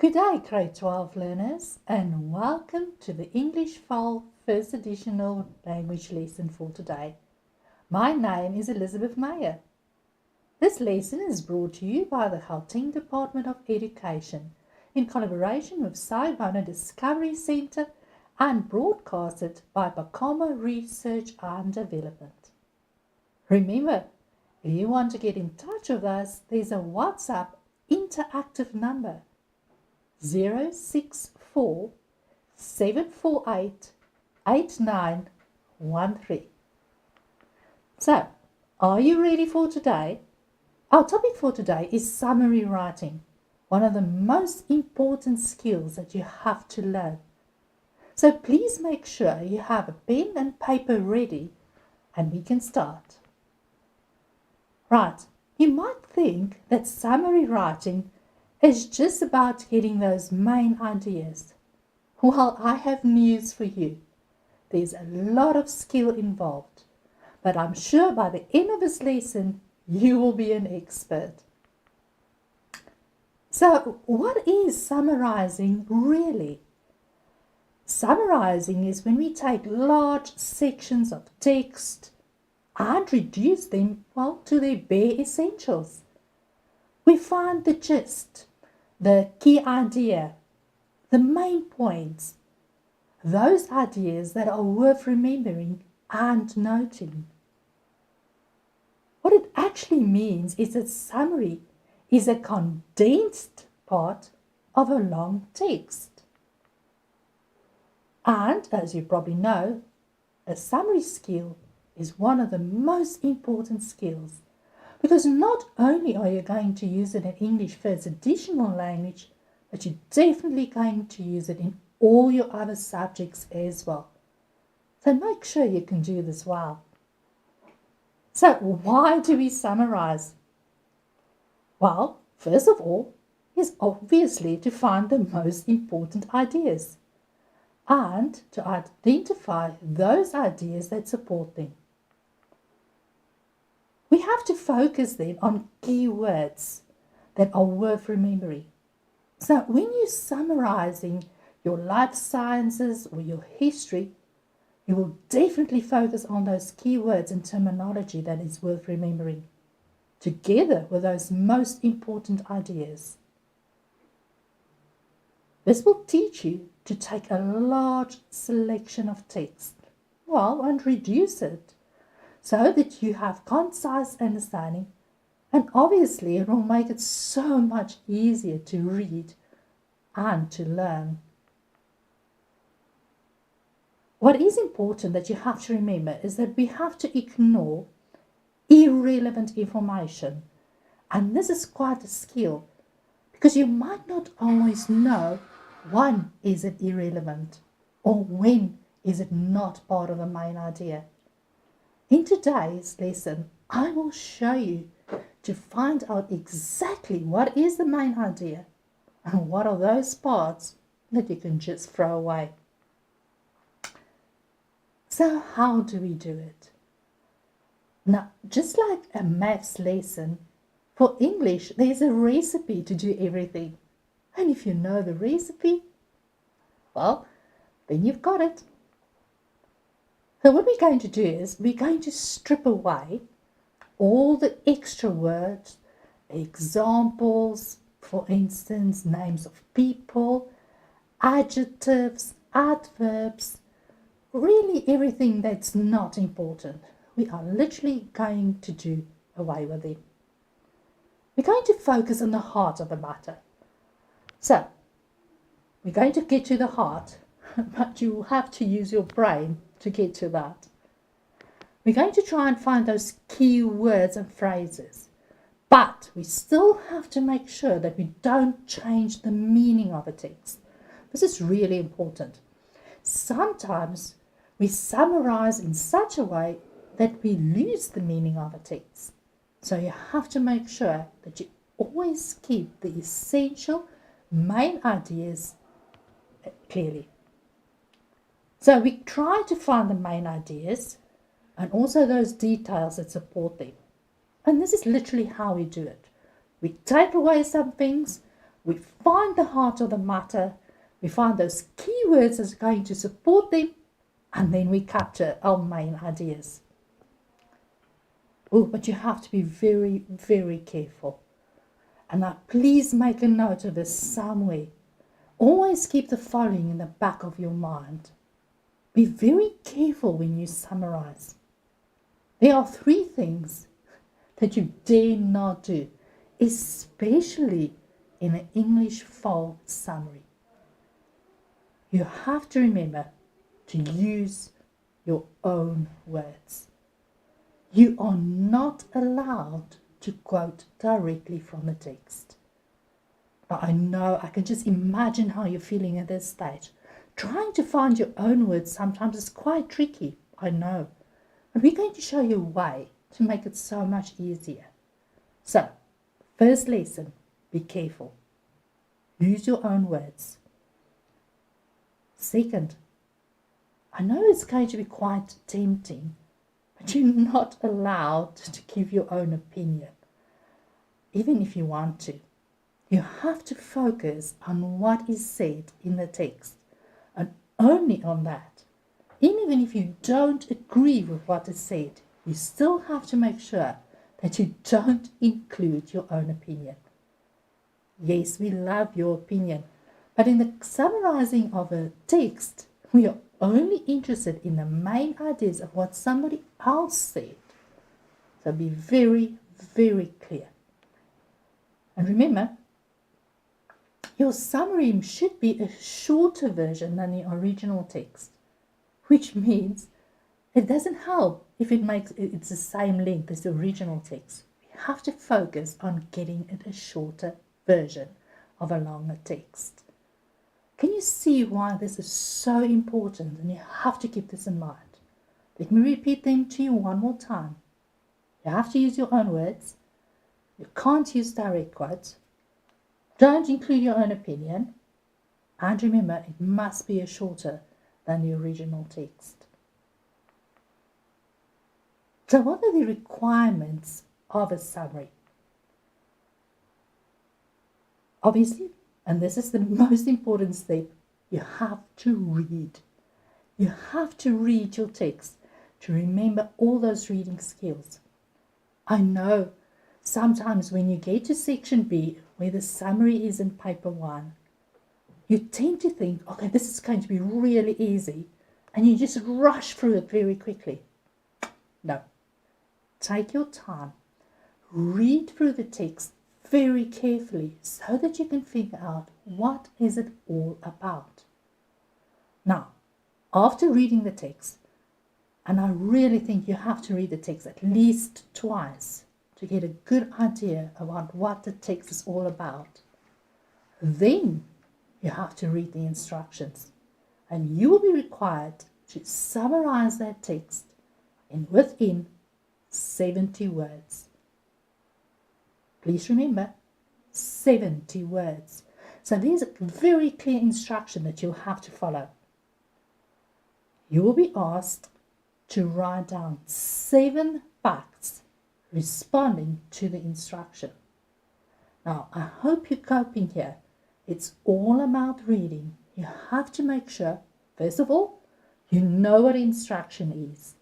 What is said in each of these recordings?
Good day, Grade 12 learners, and welcome to the English Fal First Additional Language lesson for today. My name is Elizabeth Meyer. This lesson is brought to you by the Gauteng Department of Education in collaboration with Saibona Discovery Centre and broadcasted by Bakama Research and Development. Remember, if you want to get in touch with us, there's a WhatsApp interactive number 064 748 8913. So, are you ready for today? Our topic for today is summary writing, one of the most important skills that you have to learn. So please make sure you have a pen and paper ready and we can start. Right, you might think that summary writing is just about getting those main ideas. Well, I have news for you. There's a lot of skill involved, but I'm sure by the end of this lesson, you will be an expert. So, what is summarizing really? Summarizing is when we take large sections of text and reduce them, to their bare essentials. We find the gist, the key idea, the main points, those ideas that are worth remembering and noting. What it actually means is that summary is a condensed part of a long text. And as you probably know, a summary skill is one of the most important skills. Because not only are you going to use it in English First Additional Language, but you're definitely going to use it in all your other subjects as well. So make sure you can do this well. So why do we summarize? Well, first of all, is obviously to find the most important ideas and to identify those ideas that support them. We have to focus then on keywords that are worth remembering. So when you're summarizing your life sciences or your history, you will definitely focus on those keywords and terminology that is worth remembering, together with those most important ideas. This will teach you to take a large selection of text, and reduce it, so that you have concise understanding, and obviously it will make it so much easier to read and to learn. What is important that you have to remember is that we have to ignore irrelevant information, and this is quite a skill because you might not always know when is it irrelevant or when is it not part of the main idea. In today's lesson, I will show you to find out exactly what is the main idea and what are those parts that you can just throw away. So how do we do it? Now, just like a maths lesson, for English, there's a recipe to do everything. And if you know the recipe, then you've got it. So what we're going to do is we're going to strip away all the extra words, examples, for instance, names of people, adjectives, adverbs, really everything that's not important. We are literally going to do away with them. We're going to focus on the heart of the matter. So, we're going to get to the heart, but you will have to use your brain to get to that. We're going to try and find those key words and phrases, but we still have to make sure that we don't change the meaning of a text. This is really important. Sometimes we summarize in such a way that we lose the meaning of a text. So you have to make sure that you always keep the essential main ideas clearly. So we try to find the main ideas and also those details that support them. And this is literally how we do it. We take away some things, We find the heart of the matter, we find those keywords that are going to support them, and then we capture our main ideas. Oh, but you have to be very, very careful. And now please make a note of this somewhere. Always keep the following in the back of your mind. Be very careful when you summarize. There are 3 things that you dare not do, especially in an English Fal summary. You have to remember to use your own words. You are not allowed to quote directly from the text. Now, I know, I can just imagine how you're feeling at this stage. Trying to find your own words sometimes is quite tricky, I know. But we're going to show you a way to make it so much easier. So, first lesson, be careful. Use your own words. Second, I know it's going to be quite tempting, but you're not allowed to give your own opinion, even if you want to. You have to focus on what is said in the text, and only on that. Even if you don't agree with what is said, you still have to make sure that you don't include your own opinion. Yes, we love your opinion, but in the summarizing of a text, we are only interested in the main ideas of what somebody else said. So be very, very clear. And remember, your summary should be a shorter version than the original text, which means it doesn't help if it's the same length as the original text. We have to focus on getting it a shorter version of a longer text. Can you see why this is so important? And you have to keep this in mind. Let me repeat them to you one more time. You have to use your own words. You can't use direct quotes. Don't include your own opinion. And remember, it must be shorter than the original text. So what are the requirements of a summary? Obviously, and this is the most important step, you have to read. You have to read your text to remember all those reading skills. I know sometimes when you get to section B, where the summary is in paper 1, you tend to think, okay, this is going to be really easy, and you just rush through it very quickly. No. Take your time. Read through the text very carefully so that you can figure out what is it all about. Now, after reading the text, and I really think you have to read the text at least twice to get a good idea about what the text is all about, then you have to read the instructions, and you will be required to summarize that text within 70 words. Please remember, 70 words. So there's a very clear instruction that you'll have to follow. You will be asked to write down 7 facts responding to the instruction. Now, I hope you're coping here. It's all about reading. You have to make sure, first of all, you know what instruction is.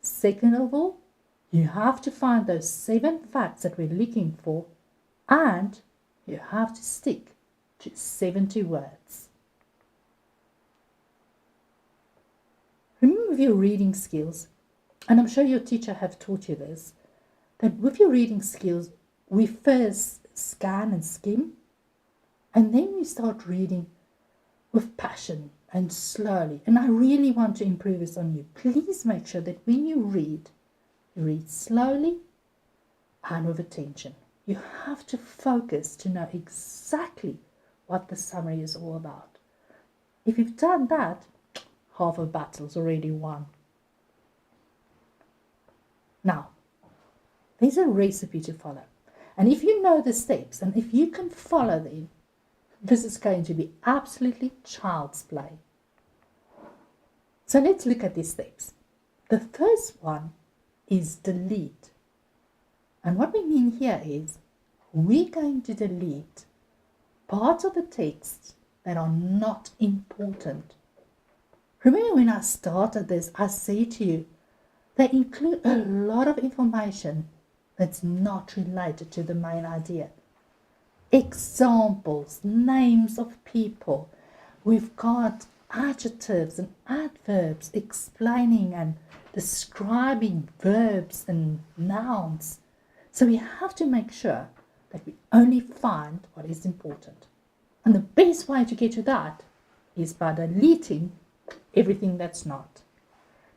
Second of all, you have to find those 7 facts that we're looking for, and you have to stick to 70 words. Remember with your reading skills, and I'm sure your teacher have taught you this, that with your reading skills, we first scan and skim, and then we start reading with passion and slowly. And I really want to improve this on you. Please make sure that when you read slowly and with attention. You have to focus to know exactly what the summary is all about. If you've done that, half of the battle's already won. Now, there's a recipe to follow. And if you know the steps, and if you can follow them, this is going to be absolutely child's play. So let's look at these steps. The first one is delete. And what we mean here is we're going to delete parts of the text that are not important. Remember when I started this, I said to you, they include a lot of information that's not related to the main idea. Examples, names of people. We've got adjectives and adverbs explaining and describing verbs and nouns. So we have to make sure that we only find what is important. And the best way to get to that is by deleting everything that's not.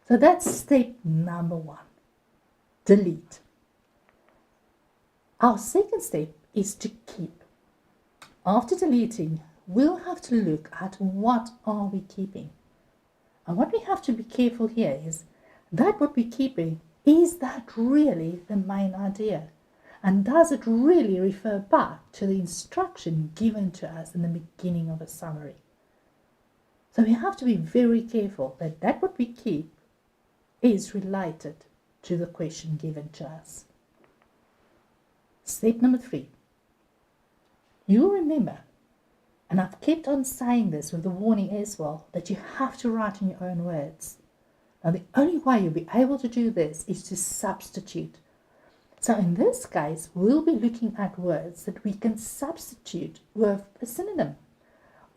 So that's step number 1. Delete. Our second step is to keep. After deleting, we'll have to look at what are we keeping. And what we have to be careful here is that what we're keeping, is that really the main idea? And does it really refer back to the instruction given to us in the beginning of a summary? So we have to be very careful that what we keep is related to the question given to us. Step number 3. You'll remember, and I've kept on saying this with the warning as well, that you have to write in your own words. Now the only way you'll be able to do this is to substitute. So in this case, we'll be looking at words that we can substitute with a synonym,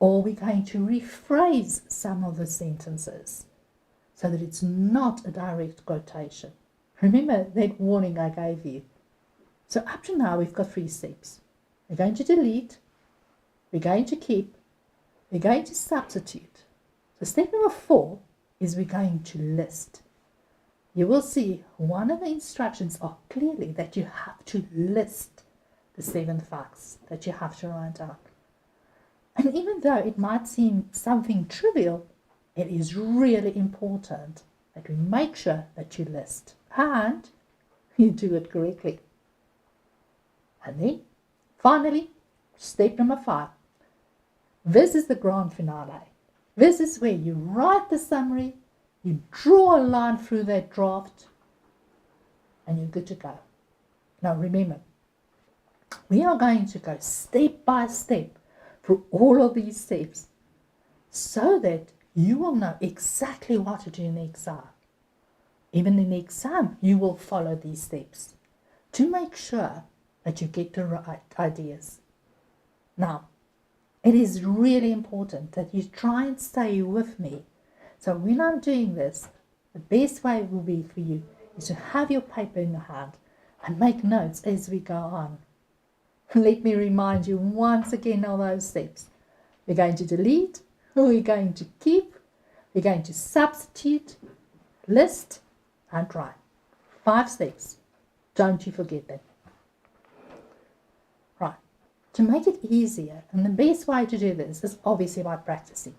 or we're going to rephrase some of the sentences so that it's not a direct quotation. Remember that warning I gave you. So up to now, we've got 3 steps. We're going to delete, we're going to keep, we're going to substitute. So step number 4 is we're going to list. You will see one of the instructions are clearly that you have to list the 7 facts that you have to write down. And even though it might seem something trivial, it is really important that we make sure that you list and you do it correctly. And then, finally, step number 5. This is the grand finale. This is where you write the summary, you draw a line through that draft, and you're good to go. Now remember, we are going to go step by step through all of these steps so that you will know exactly what to do in the exam. Even in the exam, you will follow these steps to make sure that you get the right ideas. Now, it is really important that you try and stay with me. So when I'm doing this, the best way will be for you is to have your paper in your hand and make notes as we go on. Let me remind you once again of those steps. We're going to delete, we're going to keep, we're going to substitute, list, and write. 5 steps. Don't you forget them. Right. To make it easier, and the best way to do this is obviously by practicing.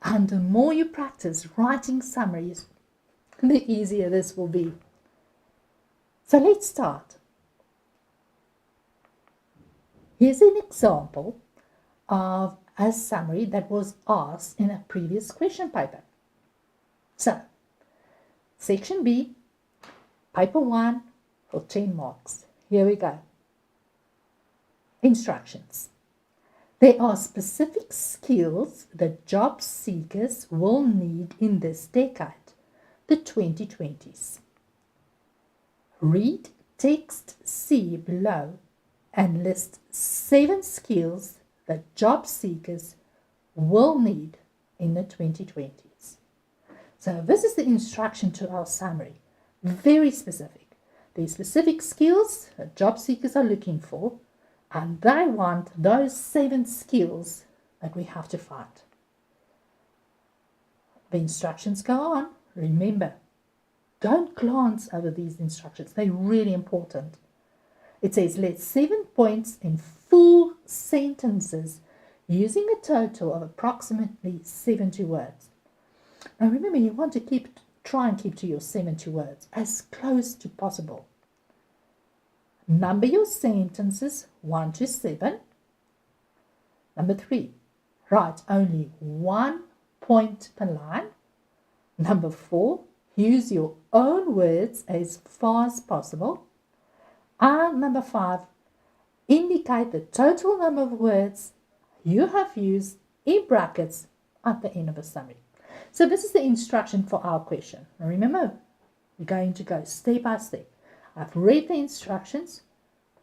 And the more you practice writing summaries, the easier this will be. So let's start. Here's an example of a summary that was asked in a previous question paper. So, section B, paper 1 for 10 marks. Here we go. Instructions. There are specific skills that job seekers will need in this decade, the 2020s. Read text C below and list 7 skills that job seekers will need in the 2020s. So this is the instruction to our summary. Very specific. These specific skills that job seekers are looking for, and they want those 7 skills that we have to find. The instructions go on. Remember, don't glance over these instructions. They're really important. It says, let 7 points in full sentences using a total of approximately 70 words. Now remember, you want to try and keep to your 70 words as close to possible. Number your sentences 1 to 7. Number 3, write only 1 point per line. Number 4, use your own words as far as possible. And number 5, indicate the total number of words you have used in brackets at the end of a summary. So this is the instruction for our question. Now remember, we're going to go step by step. I've read the instructions.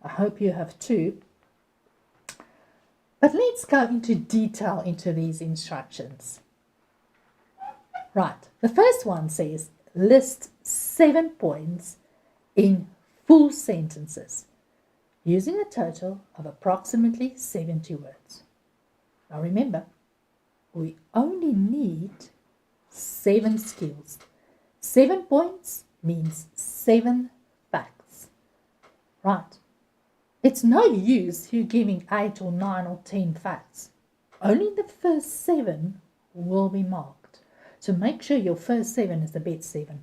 I hope you have too. But let's go into detail into these instructions. Right, the first one says list 7 points in full sentences using a total of approximately 70 words. Now remember, we only need 7 skills. 7 points means 7 facts. Right. It's no use you giving 8 or 9 or 10 facts. Only the first 7 will be marked. So make sure your first 7 is the best 7.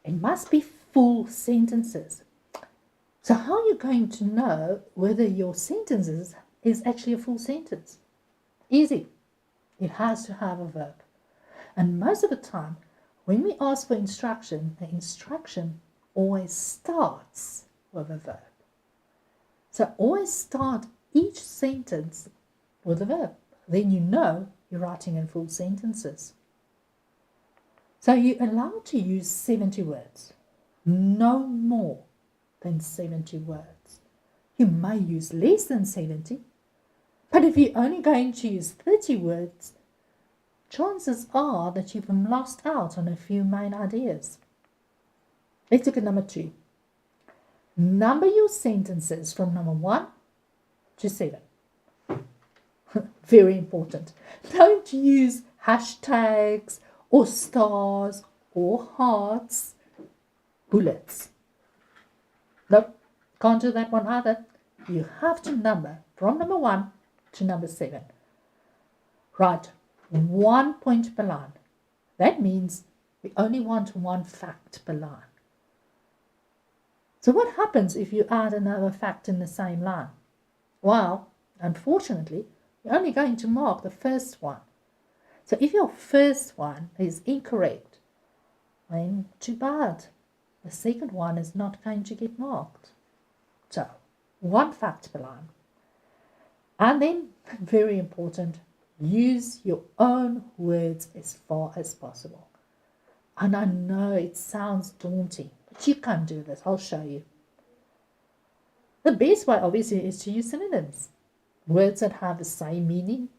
It must be full sentences. So how are you going to know whether your sentences is actually a full sentence? Easy. It has to have a verb. And most of the time, when we ask for instruction, the instruction always starts with a verb. So always start each sentence with a verb. Then you know you're writing in full sentences. So you're allowed to use 70 words. No more than 70 words. You may use less than 70, but if you're only going to use 30 words, chances are that you've lost out on a few main ideas. Let's look at number 2. Number your sentences from number 1 to 7. Very important. Don't use hashtags or stars or hearts, bullets. Nope, can't do that one either. You have to number from number 1 to number 7. Write 1 point per line. That means we only want 1 fact per line. So what happens if you add another fact in the same line? Well, unfortunately, you're only going to mark the first one. So if your first one is incorrect, then too bad. The second one is not going to get marked. So, 1 fact per line. And then, very important, use your own words as far as possible. And I know it sounds daunting, but you can do this. I'll show you. The best way, obviously, is to use synonyms. Words that have the same meaning.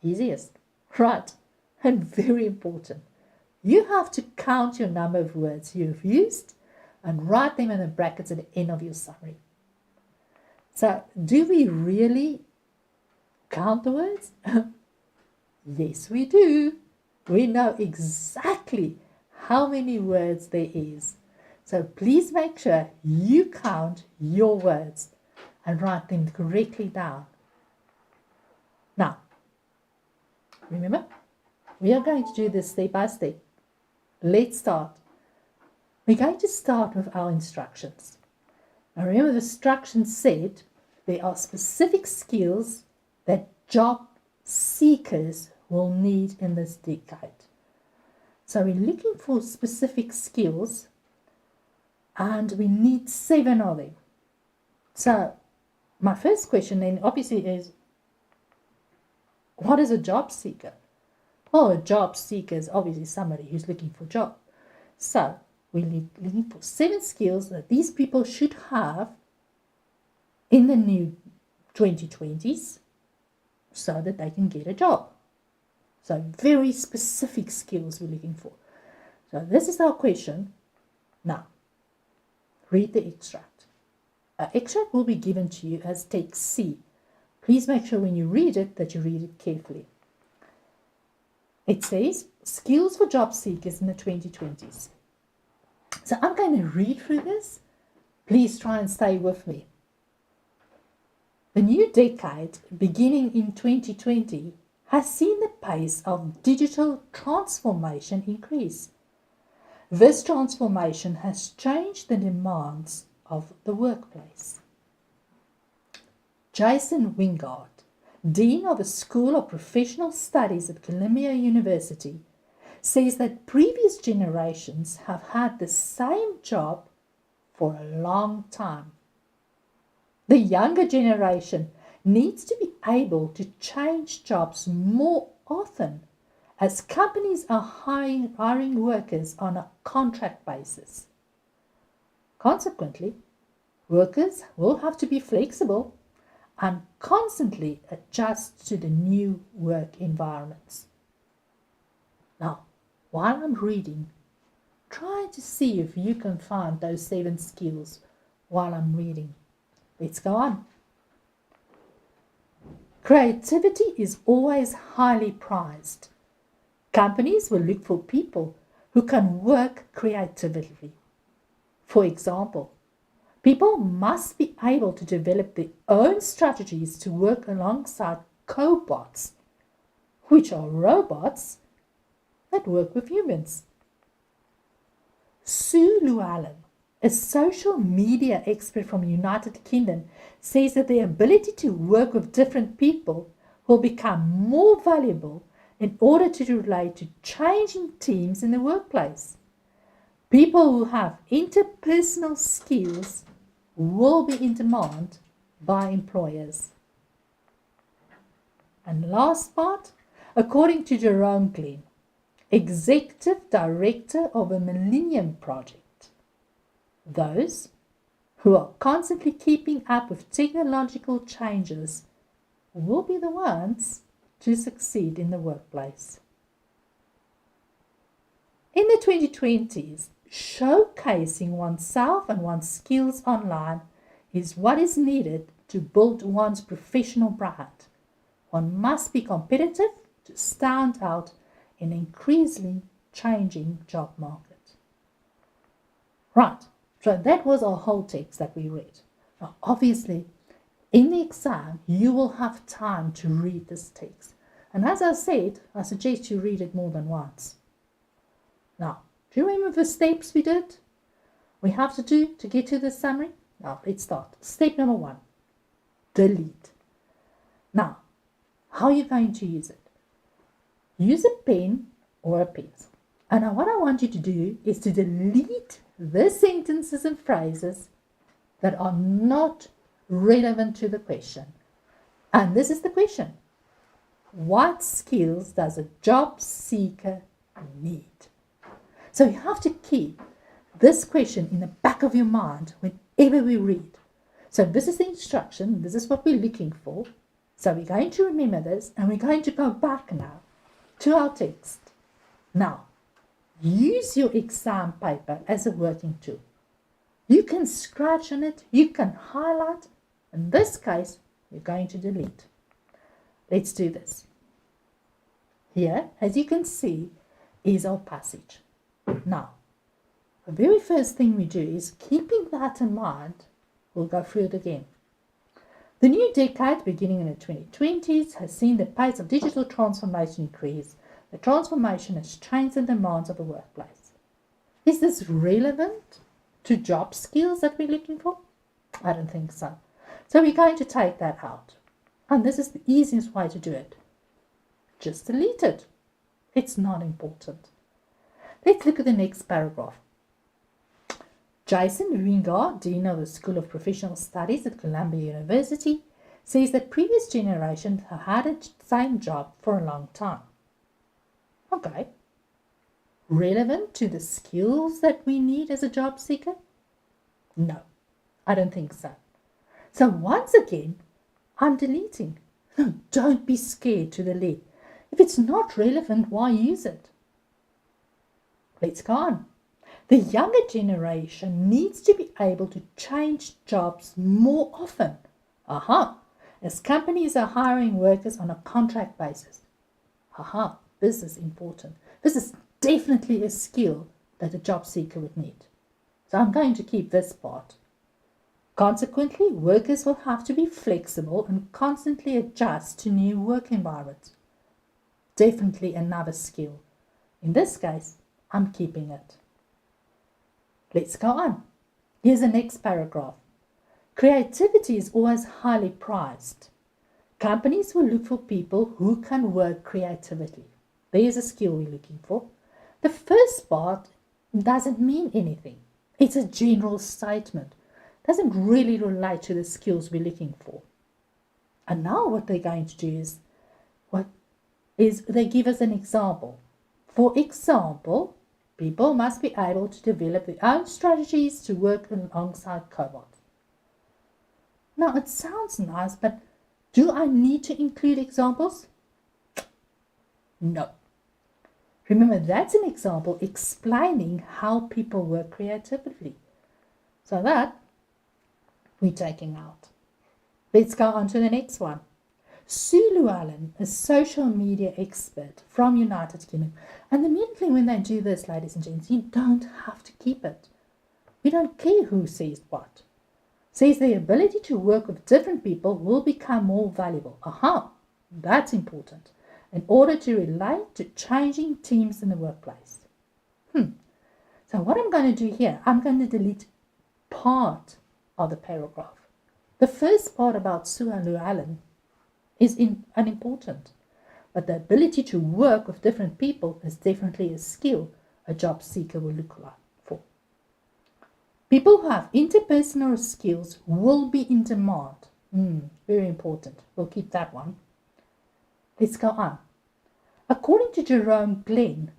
Easiest. Right. And very important. You have to count your number of words you've used and write them in the brackets at the end of your summary. So, do we really count the words? Yes, we do. We know exactly how many words there is. So please make sure you count your words and write them correctly down. Now, remember, we are going to do this step by step. Let's start. We're going to start with our instructions. Now remember, the instructions said there are specific skills that job seekers will need in this decade. So we're looking for specific skills and we need 7 of them. So my first question then obviously is, what is a job seeker? Well, a job seeker is obviously somebody who's looking for a job. So we're looking for 7 skills that these people should have in the new 2020s so that they can get a job. So very specific skills we're looking for. So this is our question. Now, read the extract. An extract will be given to you as text C. Please make sure when you read it that you read it carefully. It says, skills for job seekers in the 2020s. So I'm going to read through this. Please try and stay with me. The new decade, beginning in 2020, has seen the pace of digital transformation increase. This transformation has changed the demands of the workplace. Jason Wingard, Dean of the School of Professional Studies at Columbia University, says that previous generations have had the same job for a long time. The younger generation needs to be able to change jobs more often as companies are hiring workers on a contract basis. Consequently, workers will have to be flexible and constantly adjust to the new work environments. Now, while I'm reading, try to see if you can find those 7 skills while I'm reading. Let's go on. Creativity is always highly prized. Companies will look for people who can work creatively. For example, people must be able to develop their own strategies to work alongside cobots, which are robots that work with humans. Sue Llewellyn, a social media expert from the United Kingdom, says that the ability to work with different people will become more valuable in order to relate to changing teams in the workplace. People who have interpersonal skills will be in demand by employers. And last part, according to Jerome Glenn, Executive Director of a Millennium Project, those who are constantly keeping up with technological changes will be the ones to succeed in the workplace. In the 2020s, showcasing oneself and one's skills online is what is needed to build one's professional brand. One must be competitive to stand out in an increasingly changing job market. Right, so that was our whole text that we read. Now, obviously, in the exam, you will have time to read this text. And as I said, I suggest you read it more than once. Now, do you remember the steps we did? We have to do to get to the summary? Now, let's start. Step number 1, delete. Now, how are you going to use it? Use a pen or a pencil. And what I want you to do is to delete the sentences and phrases that are not relevant to the question. And this is the question. What skills does a job seeker need? So you have to keep this question in the back of your mind whenever we read. So this is the instruction. This is what we're looking for. So we're going to remember this and we're going to go back now to our text. Now, use your exam paper as a working tool. You can scratch on it, you can highlight. In this case, you're going to delete. Let's do this. Here, as you can see, is our passage. Now, the very first thing we do is, keeping that in mind, we'll go through it again. The new decade, beginning in the 2020s, has seen the pace of digital transformation increase. The transformation has changed the demands of the workplace. Is this relevant to job skills that we're looking for? I don't think so. So we're going to take that out. And this is the easiest way to do it. Just delete it. It's not important. Let's look at the next paragraph. Jason Wingard, Dean of the School of Professional Studies at Columbia University, says that previous generations have had the same job for a long time. Okay. Relevant to the skills that we need as a job seeker? No, I don't think so. So once again, I'm deleting. No, don't be scared to delete. If it's not relevant, why use it? Let's go on. The younger generation needs to be able to change jobs more often. As companies are hiring workers on a contract basis. This is important. This is definitely a skill that a job seeker would need. So I'm going to keep this part. Consequently, workers will have to be flexible and constantly adjust to new work environments. Definitely another skill. In this case, I'm keeping it. Let's go on. Here's the next paragraph. Creativity is always highly prized. Companies will look for people who can work creatively. There's a skill we're looking for. The first part doesn't mean anything. It's a general statement. doesn't really relate to the skills we're looking for. And now what they're going to do is they give us an example. For example, people must be able to develop their own strategies to work alongside cobots. Now it sounds nice, but do I need to include examples? No. Remember, that's an example explaining how people work creatively. So that we're taking out. Let's go on to the next one. Sue Llewellyn, a social media expert from United Kingdom. And immediately when they do this, ladies and gents, you don't have to keep it. We don't care who says what. Says the ability to work with different people will become more valuable. Aha, that's important. In order to relate to changing teams in the workplace. So what I'm going to do here, I'm going to delete part of the paragraph. The first part about Sue Llewellyn is unimportant, but the ability to work with different people is definitely a skill a job seeker will look for. People who have interpersonal skills will be in demand. Very important. We'll keep that one. Let's go on. According to Jerome Glenn,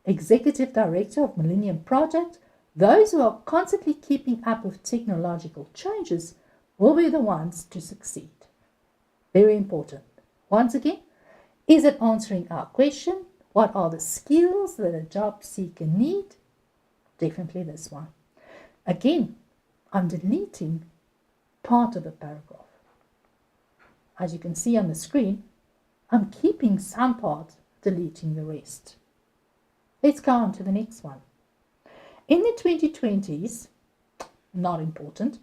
Executive Director of Millennium Project, those who are constantly keeping up with technological changes will be the ones to succeed. Very important. Once again, is it answering our question? What are the skills that a job seeker need? Definitely this one. Again, I'm deleting part of a paragraph. As you can see on the screen, I'm keeping some part, deleting the rest. Let's go on to the next one. In the 2020s, not important,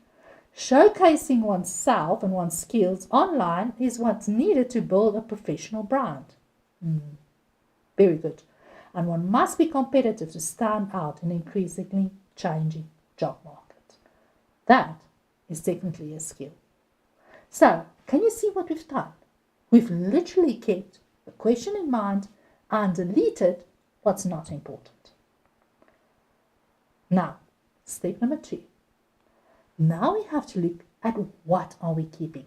showcasing oneself and one's skills online is what's needed to build a professional brand. Very good. And one must be competitive to stand out in an increasingly changing job market. That is definitely a skill. So, can you see what we've done? We've literally kept the question in mind and deleted what's not important. Now, step number 2. Now we have to look at what are we keeping.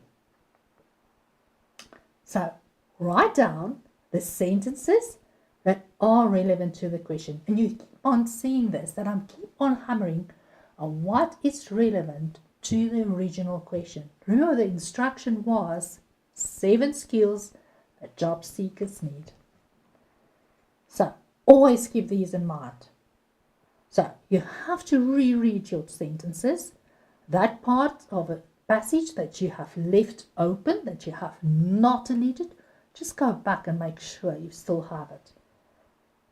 So, write down the sentences that are relevant to the question. And you keep on seeing this, that I'm keep on hammering on what is relevant to the original question. Remember, the instruction was 7 skills that job seekers need. So, always keep these in mind. So, you have to reread your sentences. That part of a passage that you have left open, that you have not deleted, just go back and make sure you still have it.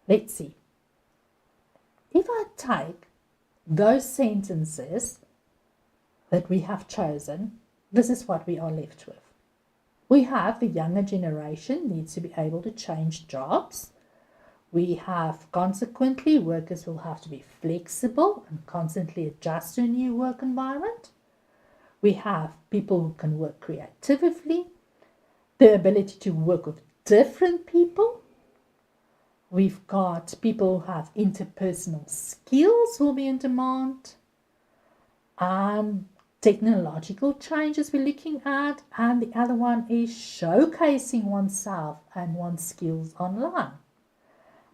Let's see. If I take those sentences that we have chosen, this is what we are left with. We have the younger generation needs to be able to change jobs. We have, consequently, workers will have to be flexible and constantly adjust to a new work environment. We have people who can work creatively, the ability to work with different people. We've got people who have interpersonal skills will be in demand. Technological changes we're looking at. And the other one is showcasing oneself and one's skills online.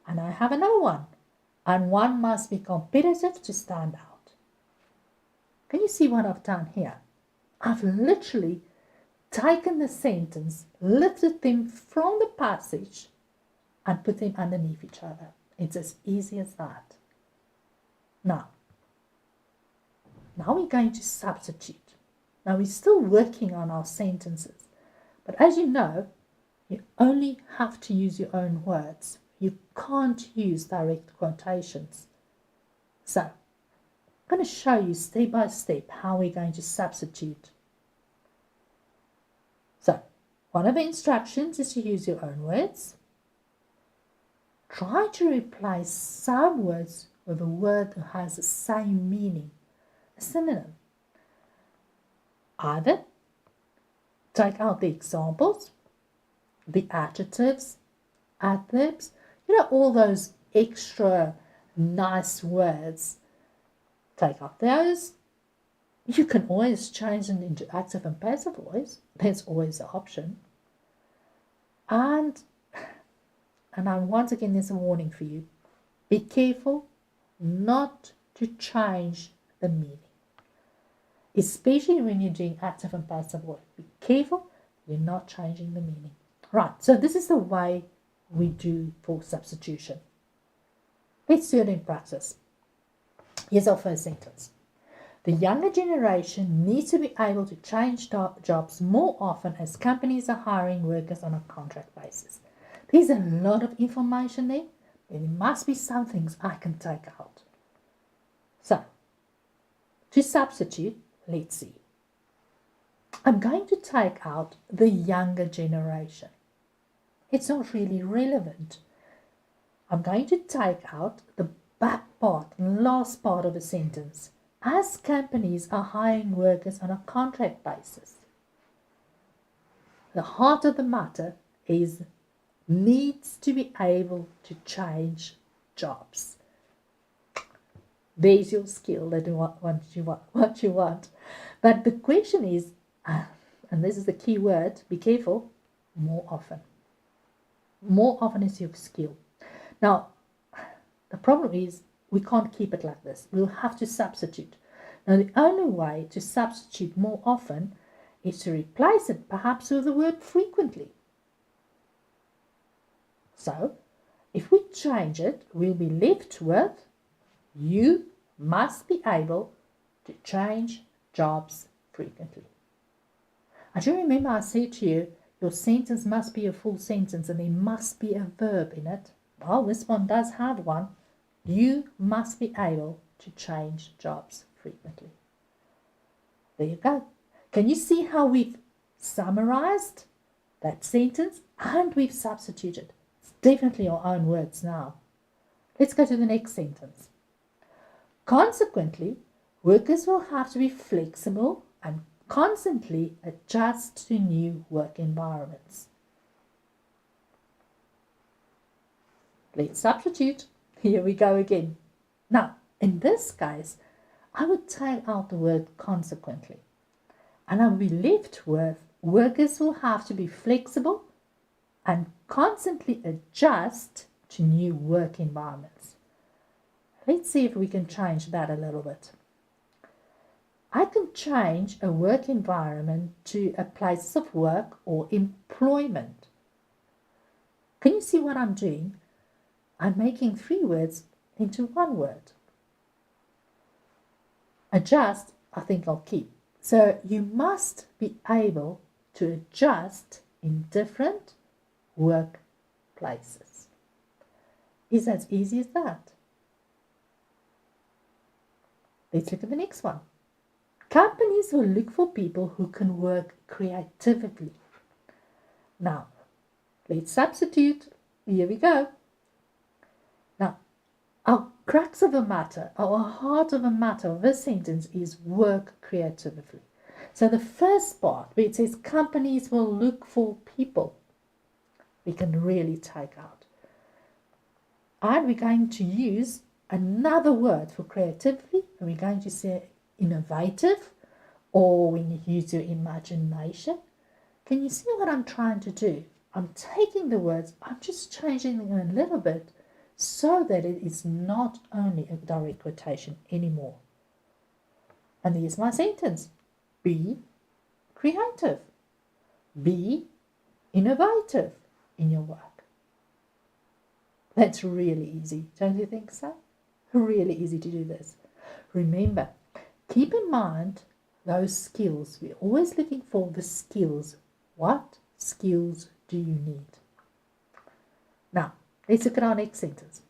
And I have another one. And one must be competitive to stand out. Can you see what I've done here? I've literally taken the sentence, lifted them from the passage, and put them underneath each other. It's as easy as that. Now we're going to substitute. Now we're still working on our sentences. But as you know, you only have to use your own words. You can't use direct quotations. So, I'm going to show you step by step how we're going to substitute. So, one of the instructions is to use your own words. Try to replace some words with a word that has the same meaning, a synonym. Either take out the examples, the adjectives, adverbs, all those extra nice words. Take out those You can always change them into active and passive voice. That's always an option. And once again, there's a warning for you. Be careful not to change the meaning, especially when you're doing active and passive voice. Be careful you're not changing the meaning. Right, so this is the way we do for substitution. Let's do it in practice. Here's our first sentence. The younger generation needs to be able to change jobs more often as companies are hiring workers on a contract basis. There's a lot of information there, but there must be some things I can take out. So, to substitute, let's see. I'm going to take out the younger generation. It's not really relevant. I'm going to take out the back part, last part of the sentence. As companies are hiring workers on a contract basis. The heart of the matter is needs to be able to change jobs. There's your skill that what you want. But the question is, and this is the key word, be careful, more often. More often is your skill. Now, the problem is we can't keep it like this. We'll have to substitute. Now, the only way to substitute more often is to replace it perhaps with the word frequently. So, if we change it, we'll be left with you must be able to change jobs frequently. I do remember I said to you, your sentence must be a full sentence and there must be a verb in it. Well, this one does have one. You must be able to change jobs frequently. There you go. Can you see how we've summarized that sentence and we've substituted? It's definitely our own words now. Let's go to the next sentence. Consequently, workers will have to be flexible and constantly adjust to new work environments. Let's substitute. Here we go again. Now, in this case, I would take out the word consequently. And I will be left with workers will have to be flexible and constantly adjust to new work environments. Let's see if we can change that a little bit. I can change a work environment to a place of work or employment. Can you see what I'm doing? I'm making 3 words into 1 word. Adjust, I think I'll keep. So you must be able to adjust in different workplaces. Is that as easy as that? Let's look at the next one. Companies will look for people who can work creatively. Now, let's substitute. Here we go. Now, our crux of the matter, our heart of the matter of this sentence is work creatively. So the first part where it says companies will look for people, we can really take out. And we're going to use another word for creativity, and we're going to say innovative, or when you use your imagination. Can you see what I'm trying to do? I'm taking the words, I'm just changing them a little bit so that it is not only a direct quotation anymore. And here's my sentence. Be creative. Be innovative in your work. That's really easy, don't you think so? Really easy to do this. Remember, keep in mind those skills. We're always looking for the skills. What skills do you need? Now, let's look at our next sentence.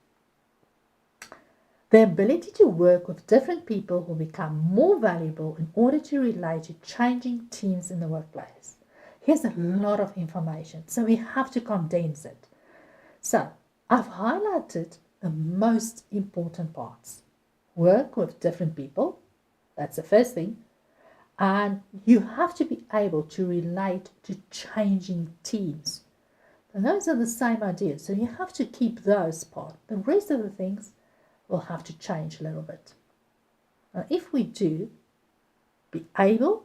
The ability to work with different people will become more valuable in order to relate to changing teams in the workplace. Here's a lot of information, so we have to condense it. So, I've highlighted the most important parts. Work with different people, that's the first thing. And you have to be able to relate to changing teams. And those are the same ideas, so you have to keep those parts. The rest of the things will have to change a little bit. Now, if we do, be able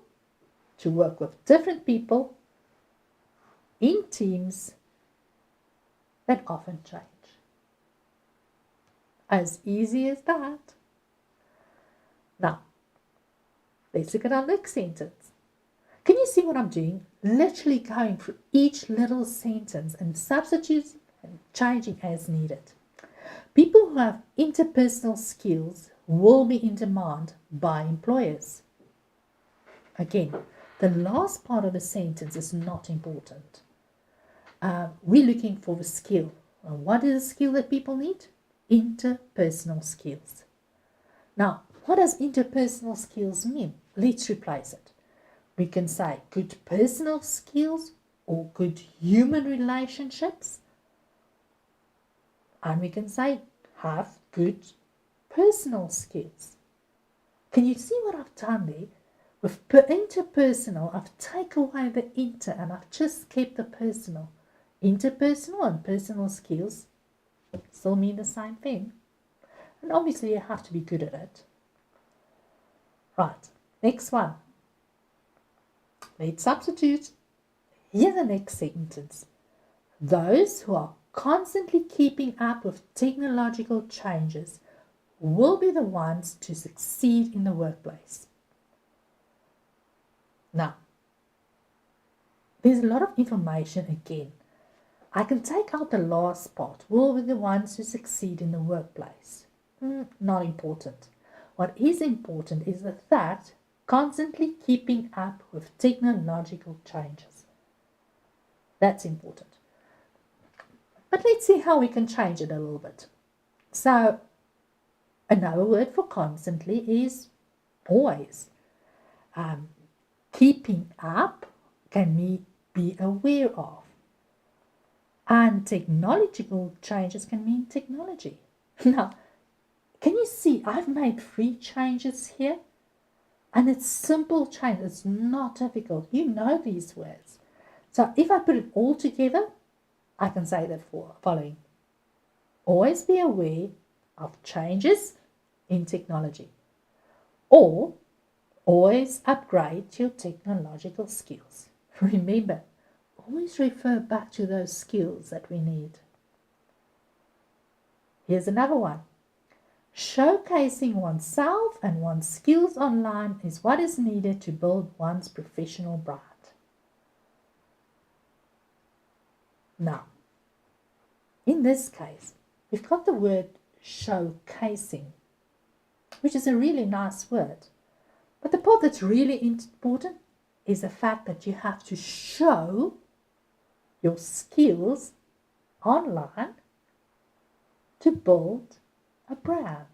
to work with different people in teams that often change. As easy as that. Now, let's look at our next sentence. Can you see what I'm doing? Literally going through each little sentence and substituting and changing as needed. People who have interpersonal skills will be in demand by employers. Again, the last part of the sentence is not important. We're looking for the skill. What is the skill that people need? Interpersonal skills. Now, what does interpersonal skills mean? Let's replace it. We can say good personal skills or good human relationships. And we can say have good personal skills. Can you see what I've done there? With interpersonal, I've taken away the inter and I've just kept the personal. Interpersonal and personal skills still mean the same thing. And obviously you have to be good at it. Right, next one. Let's substitute. Here's the next sentence. Those who are constantly keeping up with technological changes will be the ones to succeed in the workplace. Now, there's a lot of information again. I can take out the last part. Will be the ones who succeed in the workplace. Not important. What is important is the fact constantly keeping up with technological changes. That's important. But let's see how we can change it a little bit. So, another word for constantly is always. Keeping up can be aware of. And technological changes can mean technology. Now, can you see I've made 3 changes here? And it's simple change. It's not difficult. You know these words. So if I put it all together, I can say the following. Always be aware of changes in technology. Or always upgrade your technological skills. Remember, always refer back to those skills that we need. Here's another one. Showcasing oneself and one's skills online is what is needed to build one's professional brand. Now, in this case, we've got the word showcasing, which is a really nice word. But the part that's really important is the fact that you have to show your skills online to build a brand.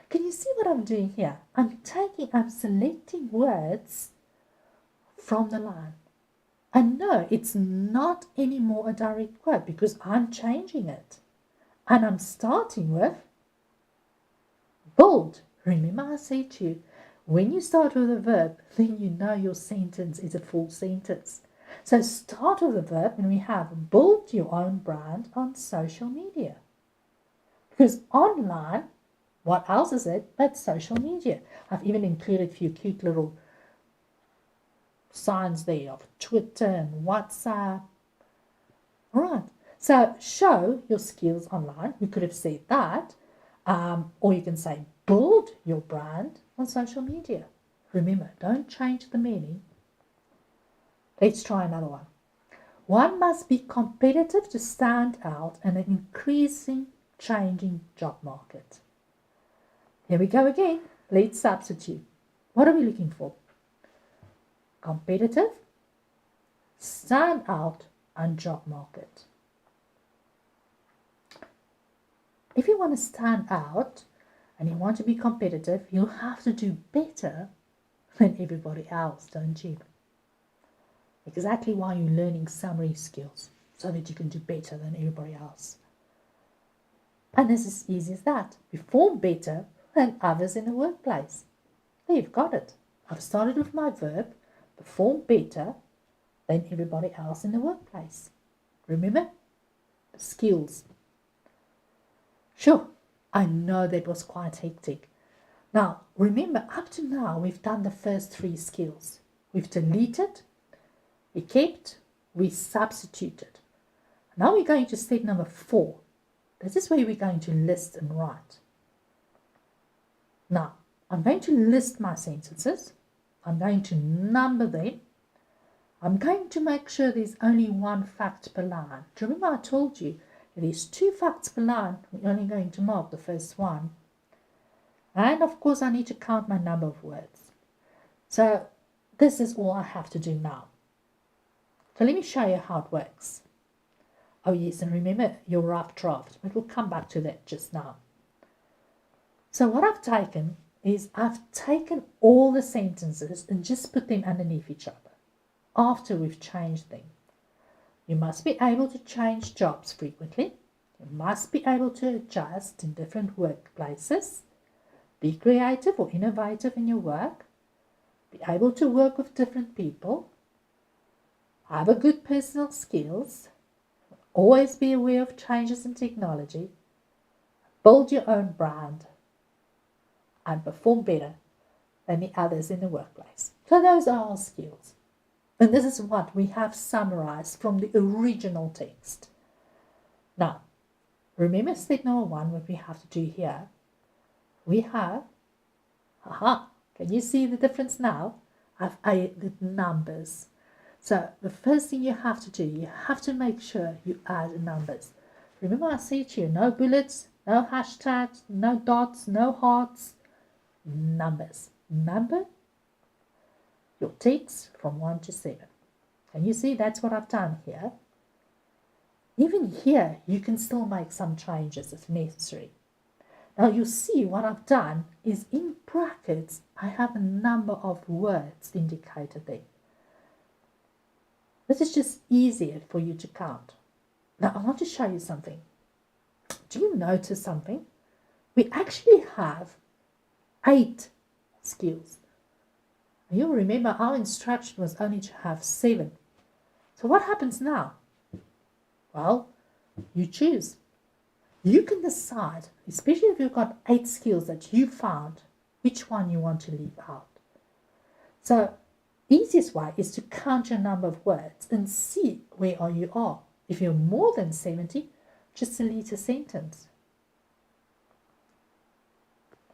Can you see what I'm doing here? I'm selecting words from the line. And no, it's not anymore a direct quote because I'm changing it. And I'm starting with build. Remember I said to you, when you start with a verb, then you know your sentence is a full sentence. So start with a verb and we have build your own brand on social media. Because online, what else is it but social media? I've even included a few cute little signs there of Twitter and WhatsApp. All right, so show your skills online. We could have said that. Or you can say build your brand on social media. Remember, don't change the meaning. Let's try another one. One must be competitive to stand out in an increasing, changing job market. Here we go again. Let's substitute. What are we looking for? Competitive, stand out, and job market. If you want to stand out and you want to be competitive, you'll have to do better than everybody else, don't you? Exactly why you're learning summary skills, so that you can do better than everybody else. And this is easy as that. Perform better than others in the workplace. There you've got it. I've started with my verb, perform better than everybody else in the workplace. Remember? Skills. Sure, I know that was quite hectic. Now, remember, up to now, we've done the first 3 skills. We've deleted, we kept, we substituted. Now we're going to step number 4. This is where we're going to list and write. Now, I'm going to list my sentences. I'm going to number them. I'm going to make sure there's only 1 fact per line. Do you remember I told you if there's 2 facts per line, we're only going to mark the first one. And of course, I need to count my number of words. So this is all I have to do now. So let me show you how it works. Oh yes, and remember your rough draft, but we'll come back to that just now. So what I've taken is I've taken all the sentences and just put them underneath each other after we've changed them. You must be able to change jobs frequently. You must be able to adjust in different workplaces. Be creative or innovative in your work. Be able to work with different people. Have a good personal skills. Always be aware of changes in technology. Build your own brand. And perform better than the others in the workplace. So those are our skills. And this is what we have summarized from the original text. Now, remember step number 1, what we have to do here. We have, can you see the difference now? I've added numbers. So the first thing you have to do, you have to make sure you add numbers. Remember I said to you, no bullets, no hashtags, no dots, no hearts, numbers. Number your text from 1 to 7. Can you see that's what I've done here? Even here, you can still make some changes if necessary. Now you see what I've done is in brackets, I have a number of words indicated there. This is just easier for you to count. Now I want to show you something. Do you notice something? We actually have 8 skills. You'll remember our instruction was only to have 7. So what happens now? Well, you choose. You can decide, especially if you've got 8 skills that you found, which one you want to leave out. So easiest way is to count your number of words and see where you are. If you're more than 70, just delete a sentence.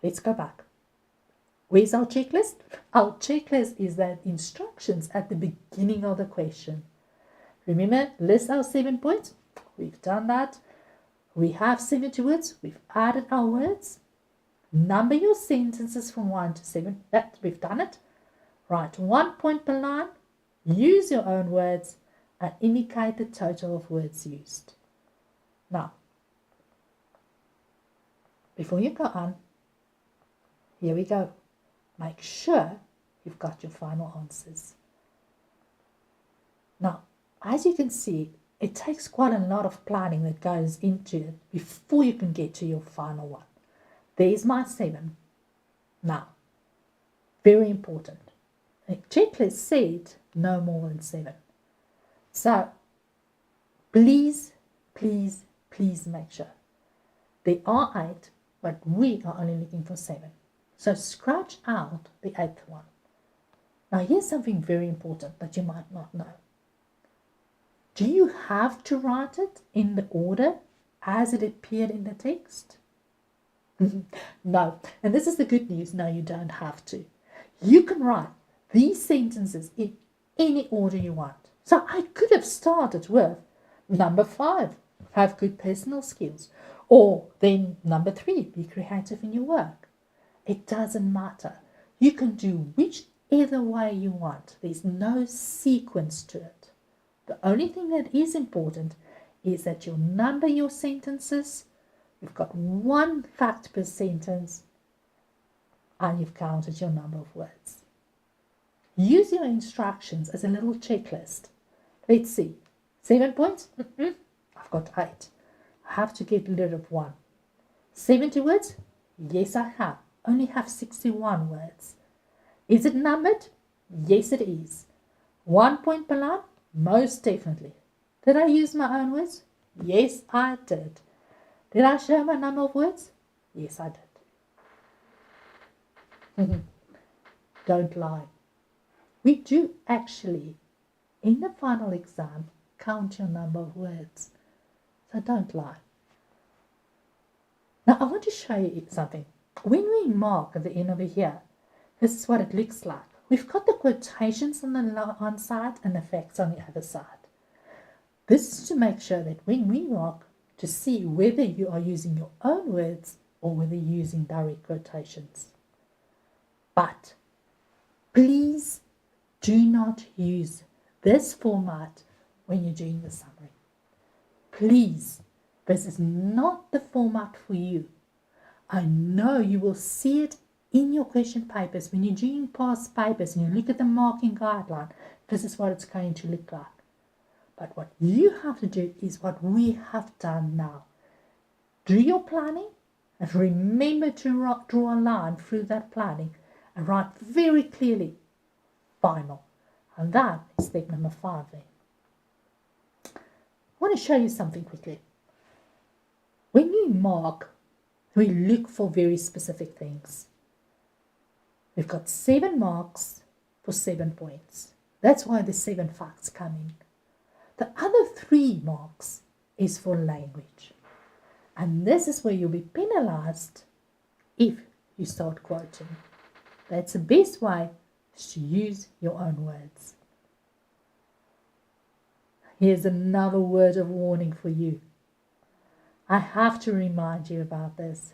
Let's go back. Where's our checklist? Our checklist is the instructions at the beginning of the question. Remember, list our 7 points. We've done that. We have 70 words. We've added our words. Number your sentences from 1 to 7. That we've done it. Write 1 point per line. Use your own words and indicate the total of words used. Now, before you go on, here we go. Make sure you've got your final answers. Now, as you can see, it takes quite a lot of planning that goes into it before you can get to your final one. There's my 7. Now, very important. The checklist said no more than 7. So, please, please, please make sure. There are 8, but we are only looking for 7. So scratch out the 8th one. Now here's something very important that you might not know. Do you have to write it in the order as it appeared in the text? No. And this is the good news. No, you don't have to. You can write these sentences in any order you want. So I could have started with number 5, have good personal skills. Or then number 3, be creative in your work. It doesn't matter. You can do whichever way you want. There's no sequence to it. The only thing that is important is that you number your sentences. You've got 1 fact per sentence and you've counted your number of words. Use your instructions as a little checklist. Let's see. 7 points? I've got 8. I have to get rid of 1. 70 words? Yes, I have. Only have 61 words. Is it numbered? Yes, it is. 1 point per line? Most definitely. Did I use my own words? Yes, I did. Did I show my number of words? Yes, I did. Don't lie. We do actually, in the final exam, count your number of words. So don't lie. Now I want to show you something. When we mark at the end over here, this is what it looks like. We've got the quotations on the one side and the facts on the other side. This is to make sure that when we mark, to see whether you are using your own words or whether you're using direct quotations. But please do not use this format when you're doing the summary. Please, this is not the format for you. I know you will see it in your question papers when you're doing past papers and you look at the marking guideline. This is what it's going to look like. But what you have to do is what we have done now. Do your planning and remember to draw a line through that planning and write very clearly final. And that is step number 5 then. I want to show you something quickly. When we mark, we look for very specific things. We've got 7 marks for 7 points. That's why the 7 facts come in. The other 3 marks is for language. And this is where you'll be penalized if you start quoting. That's the best way, is to use your own words. Here's another word of warning for you. I have to remind you about this.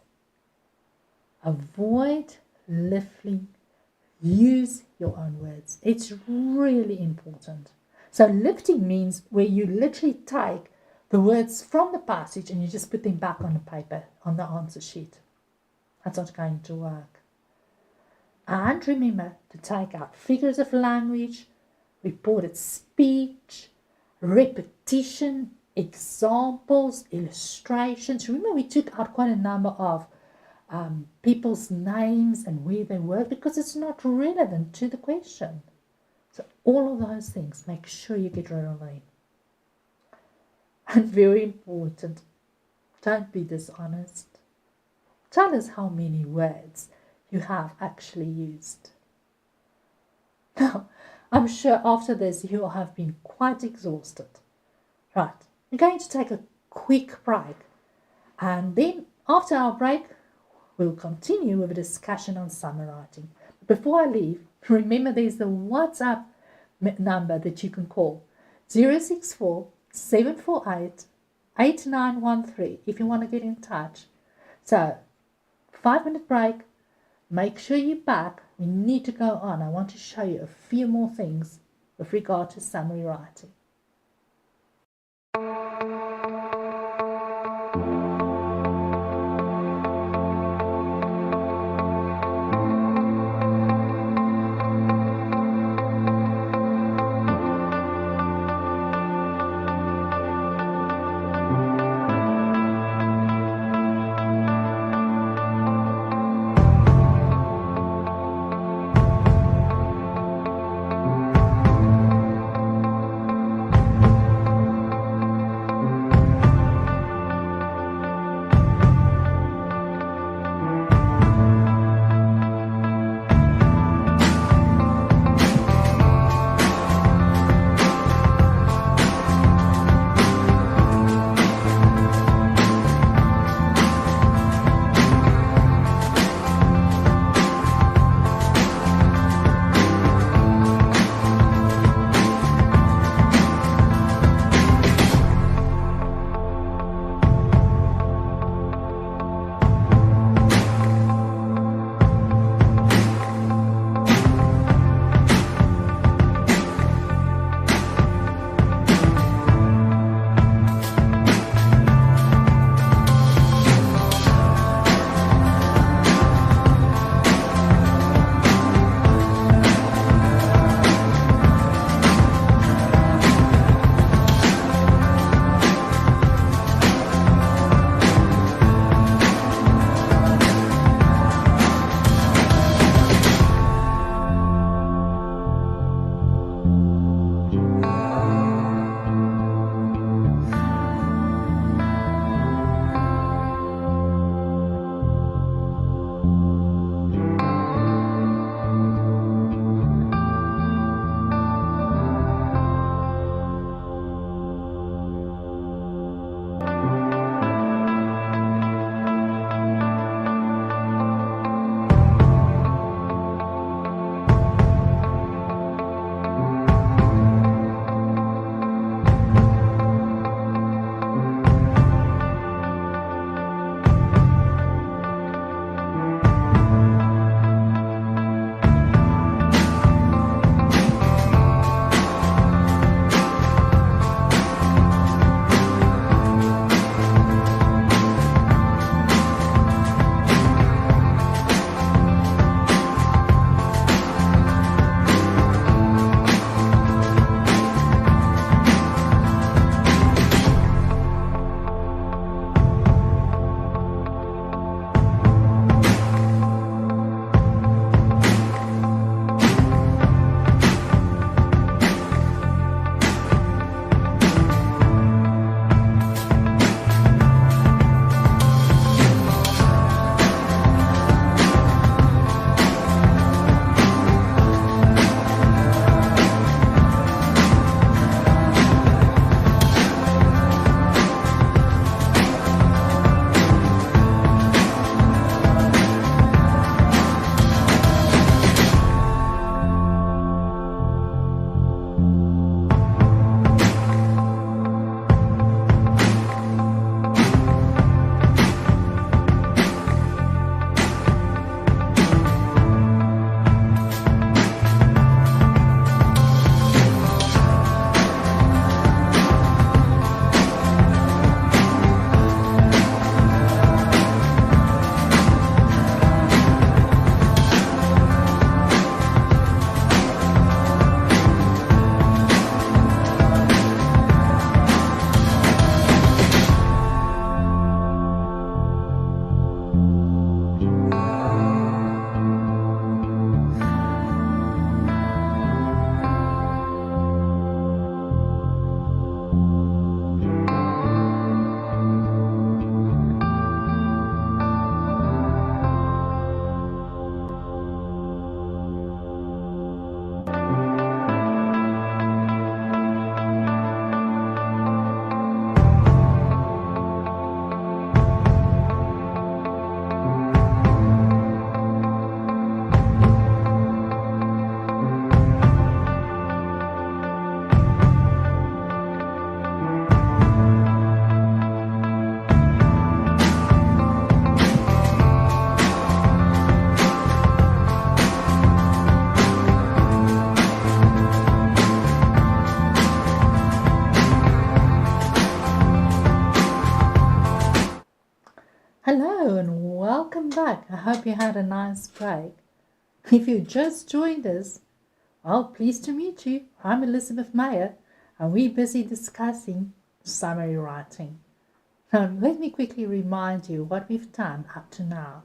Avoid lifting. Use your own words. It's really important. So lifting means where you literally take the words from the passage and you just put them back on the paper, on the answer sheet. That's not going to work. And remember to take out figures of language, reported speech, repetition, examples, illustrations. Remember we took out quite a number of people's names and where they work because it's not relevant to the question. So all of those things, make sure you get rid of them. And very important, don't be dishonest. Tell us how many words you have actually used. Now, I'm sure after this you will have been quite exhausted. Right, we're going to take a quick break. And then after our break, we'll continue with a discussion on summarizing. Before I leave, remember there's the WhatsApp number that you can call 064 748 8913 if you want to get in touch. So 5-minute break, make sure you're back. We need to go on. I want to show you a few more things with regard to summary writing. back. I hope you had a nice break. If you just joined us, well, pleased to meet you. I'm Elizabeth Mayer, and we're busy discussing summary writing. Now, let me quickly remind you what we've done up to now.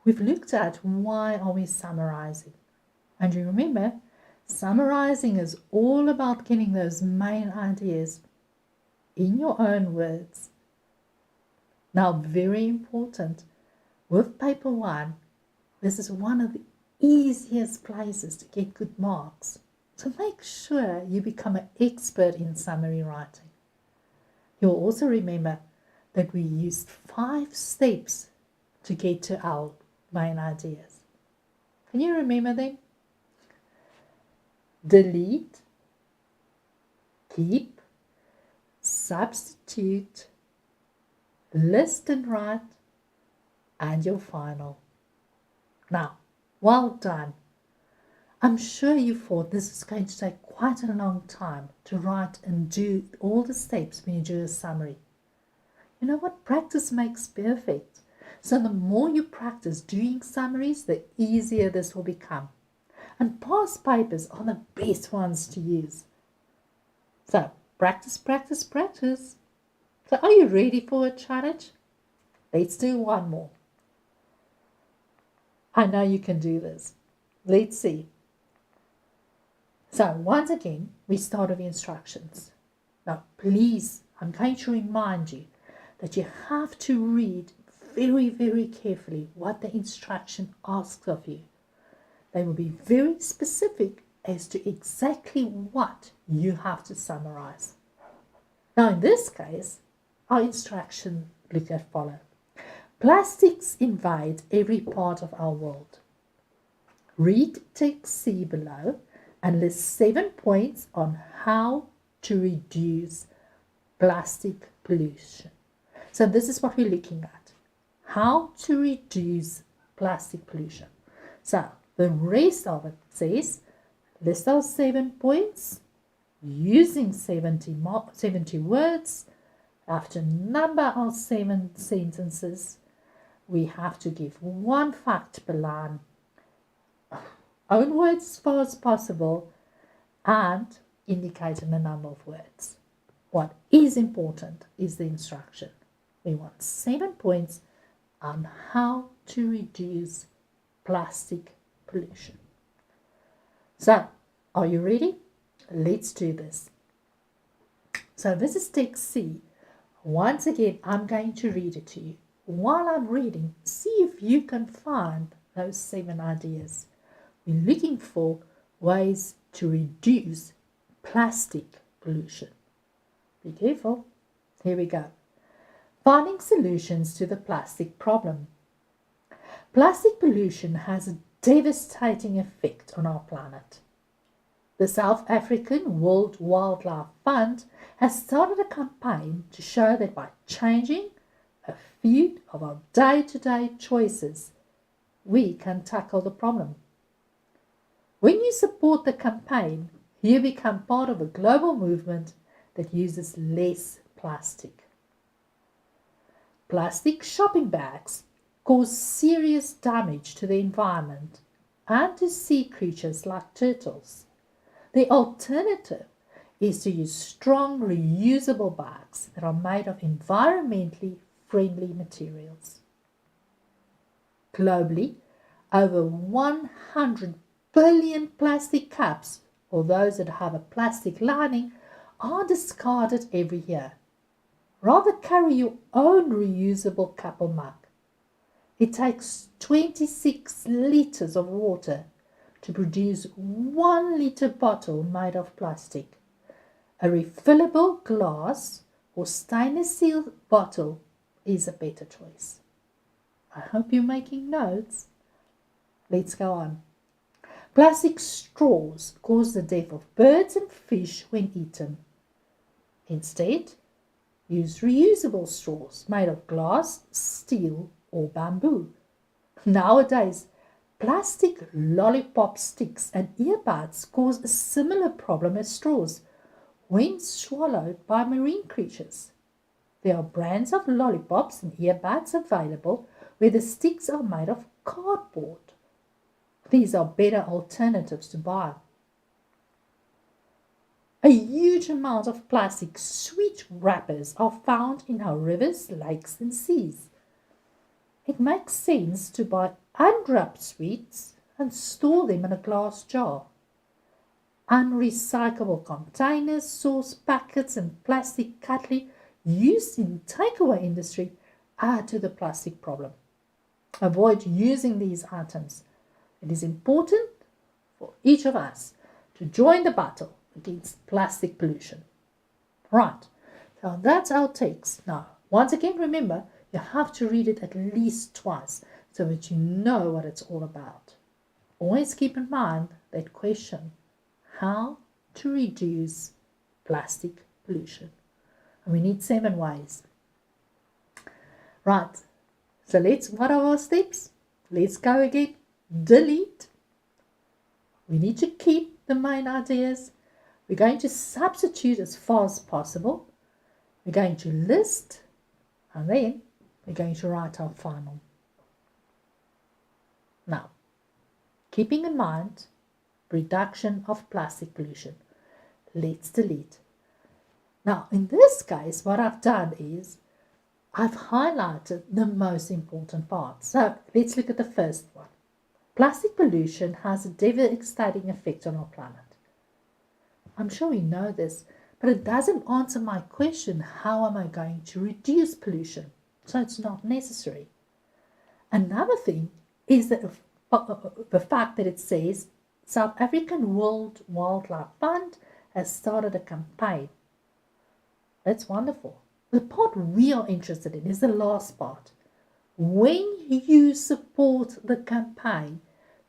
We've looked at why are we summarizing. And you remember, summarizing is all about getting those main ideas in your own words. Now, very important, with paper one, this is one of the easiest places to get good marks. So make sure you become an expert in summary writing. You'll also remember that we used 5 steps to get to our main ideas. Can you remember them? Delete, keep, substitute, list and write, and your final. Now, well done. I'm sure you thought this is going to take quite a long time to write and do all the steps when you do a summary. You know what? Practice makes perfect. So the more you practice doing summaries, the easier this will become. And past papers are the best ones to use. So practice, practice, practice. So are you ready for a challenge? Let's do one more. I know you can do this. Let's see. So once again, we start with the instructions. Now please, I'm going to remind you that you have to read very, very carefully what the instruction asks of you. They will be very specific as to exactly what you have to summarize. Now in this case, our instruction look as follows. Plastics invade every part of our world. Read text C below and list 7 points on how to reduce plastic pollution. So this is what we're looking at. How to reduce plastic pollution. So the rest of it says, list those 7 points using 70 words. After number our 7 sentences, we have to give 1 fact per line, own words as far as possible, and indicating the number of words. What is important is the instruction. We want 7 points on how to reduce plastic pollution. So, are you ready? Let's do this. So this is text C. Once again, I'm going to read it to you. While I'm reading, see if you can find those 7 ideas. We're looking for ways to reduce plastic pollution. Be careful. Here we go. Finding solutions to the plastic problem. Plastic pollution has a devastating effect on our planet. The South African World Wildlife Fund has started a campaign to show that by changing a few of our day-to-day choices, we can tackle the problem. When you support the campaign, you become part of a global movement that uses less plastic. Plastic shopping bags cause serious damage to the environment and to sea creatures like turtles. The alternative is to use strong reusable bags that are made of environmentally friendly materials. Globally, over 100 billion plastic cups, or those that have a plastic lining, are discarded every year. Rather carry your own reusable cup or mug. It takes 26 litres of water to produce 1 litre bottle made of plastic. A refillable glass or stainless steel bottle is a better choice. I hope you're making notes. Let's go on. Plastic straws cause the death of birds and fish when eaten. Instead, use reusable straws made of glass, steel, or bamboo. Nowadays, plastic lollipop sticks and earbuds cause a similar problem as straws when swallowed by marine creatures. There are brands of lollipops and earbuds available where the sticks are made of cardboard. These are better alternatives to buy. A huge amount of plastic sweet wrappers are found in our rivers, lakes and seas. It makes sense to buy unwrapped sweets and store them in a glass jar. Unrecyclable containers, sauce packets and plastic cutlery used in the takeaway industry add to the plastic problem. Avoid using these items. It is important for each of us to join the battle against plastic pollution. Right, so that's our text. Now, once again, remember, you have to read it at least twice so that you know what it's all about. Always keep in mind that question, how to reduce plastic pollution. And we need 7 ways. Right, so what are our steps? Let's go again. Delete. We need to keep the main ideas. We're going to substitute as far as possible. We're going to list, and then we're going to write our final. Now, keeping in mind reduction of plastic pollution, let's delete. Now, in this case, what I've done is I've highlighted the most important parts. So let's look at the first one. Plastic pollution has a devastating effect on our planet. I'm sure you know this, but it doesn't answer my question, how am I going to reduce pollution? So it's not necessary. Another thing is that the fact that it says South African World Wildlife Fund has started a campaign. That's wonderful. The part we are interested in is the last part. When you support the campaign,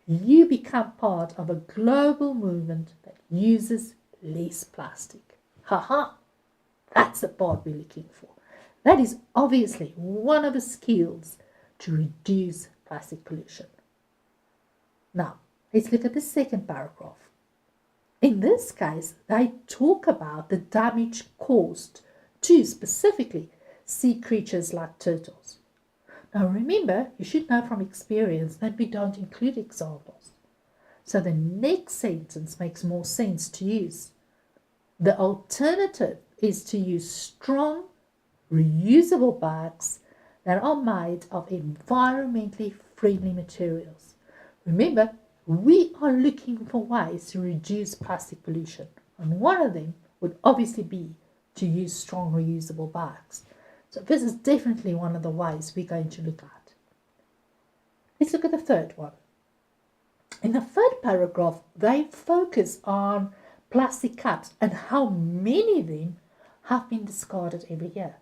you become part of a global movement that uses less plastic. Haha, that's the part we're looking for. That is obviously one of the skills to reduce plastic pollution. Now, let's look at the second paragraph. In this case, they talk about the damage caused to specifically sea creatures like turtles. Now remember, you should know from experience that we don't include examples. So the next sentence makes more sense to use. The alternative is to use strong, reusable bags that are made of environmentally friendly materials. Remember, we are looking for ways to reduce plastic pollution, and one of them would obviously be to use strong reusable bags. So this is definitely one of the ways we're going to look at. Let's look at the third one. In the third paragraph, they focus on plastic cups and how many of them have been discarded every year.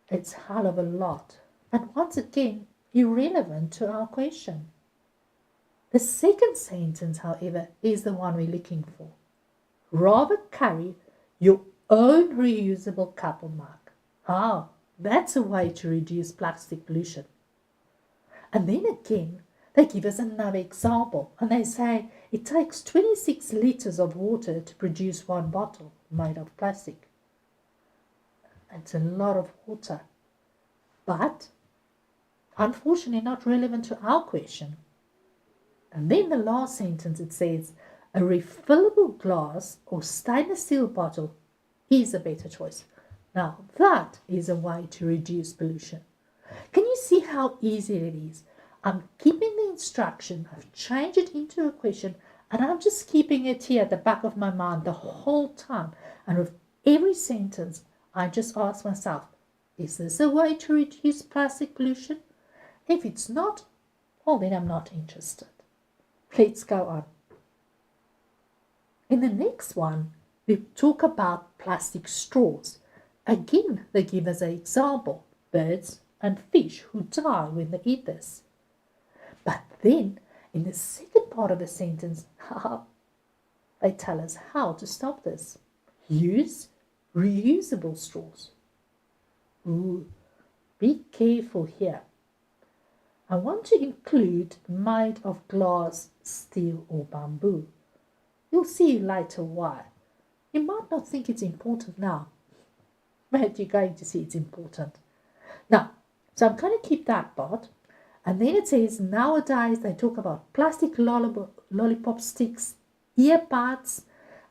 It's a hell of a lot, and once again, irrelevant to our question. The second sentence, however, is the one we're looking for. Rather carry your own reusable cup or mug. Ah, that's a way to reduce plastic pollution. And then again, they give us another example, and they say it takes 26 litres of water to produce one bottle made of plastic. It's a lot of water, but unfortunately not relevant to our question. And then the last sentence, it says, a refillable glass or stainless steel bottle is a better choice. Now, that is a way to reduce pollution. Can you see how easy it is? I'm keeping the instruction, I've changed it into a question, and I'm just keeping it here at the back of my mind the whole time. And with every sentence, I just ask myself, is this a way to reduce plastic pollution? If it's not, well, then I'm not interested. Let's go on. In the next one, we talk about plastic straws. Again, they give us an example, birds and fish who die when they eat this. But then, in the second part of the sentence, they tell us how to stop this. Use reusable straws. Ooh, be careful here. I want to include made of glass, steel or bamboo. You'll see later why. You might not think it's important now, but you're going to see it's important. Now, so I'm going to keep that part. And then it says nowadays they talk about plastic lollipop sticks, earbuds,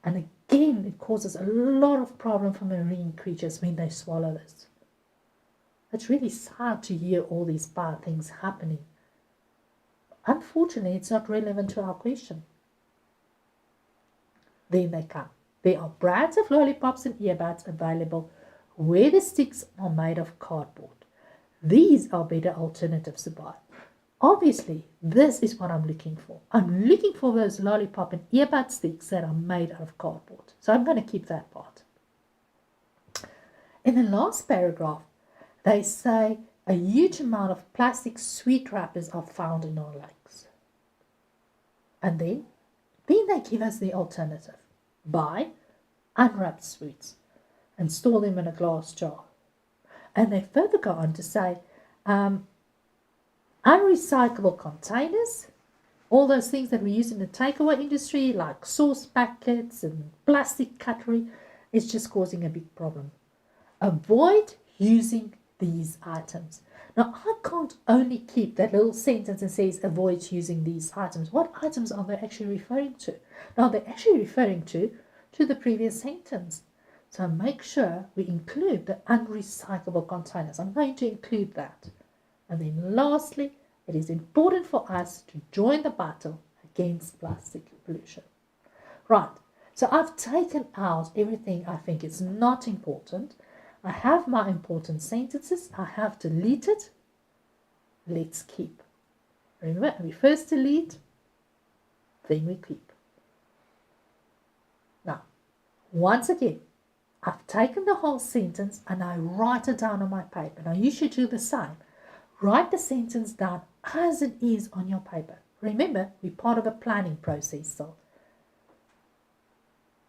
and again it causes a lot of problem for marine creatures when they swallow this. It's really sad to hear all these bad things happening. Unfortunately, it's not relevant to our question. Then they come. There are brands of lollipops and earbuds available where the sticks are made of cardboard. These are better alternatives to buy. Obviously, this is what I'm looking for. I'm looking for those lollipop and earbud sticks that are made out of cardboard. So I'm going to keep that part. In the last paragraph, they say a huge amount of plastic sweet wrappers are found in our lakes. And then they give us the alternative. Buy unwrapped sweets and store them in a glass jar. And they further go on to say unrecyclable containers, all those things that we use in the takeaway industry like sauce packets and plastic cutlery, is just causing a big problem. Avoid using these items. Now, I can't only keep that little sentence that says avoid using these items. What items are they actually referring to? Now, they're actually referring to the previous sentence. So make sure we include the unrecyclable containers. I'm going to include that. And then lastly, it is important for us to join the battle against plastic pollution. Right, so I've taken out everything I think is not important. I have my important sentences. I have deleted. Let's keep. Remember, we first delete, then we keep. Now, once again, I've taken the whole sentence and I write it down on my paper. Now, you should do the same. Write the sentence down as it is on your paper. Remember, we're part of a planning process. So,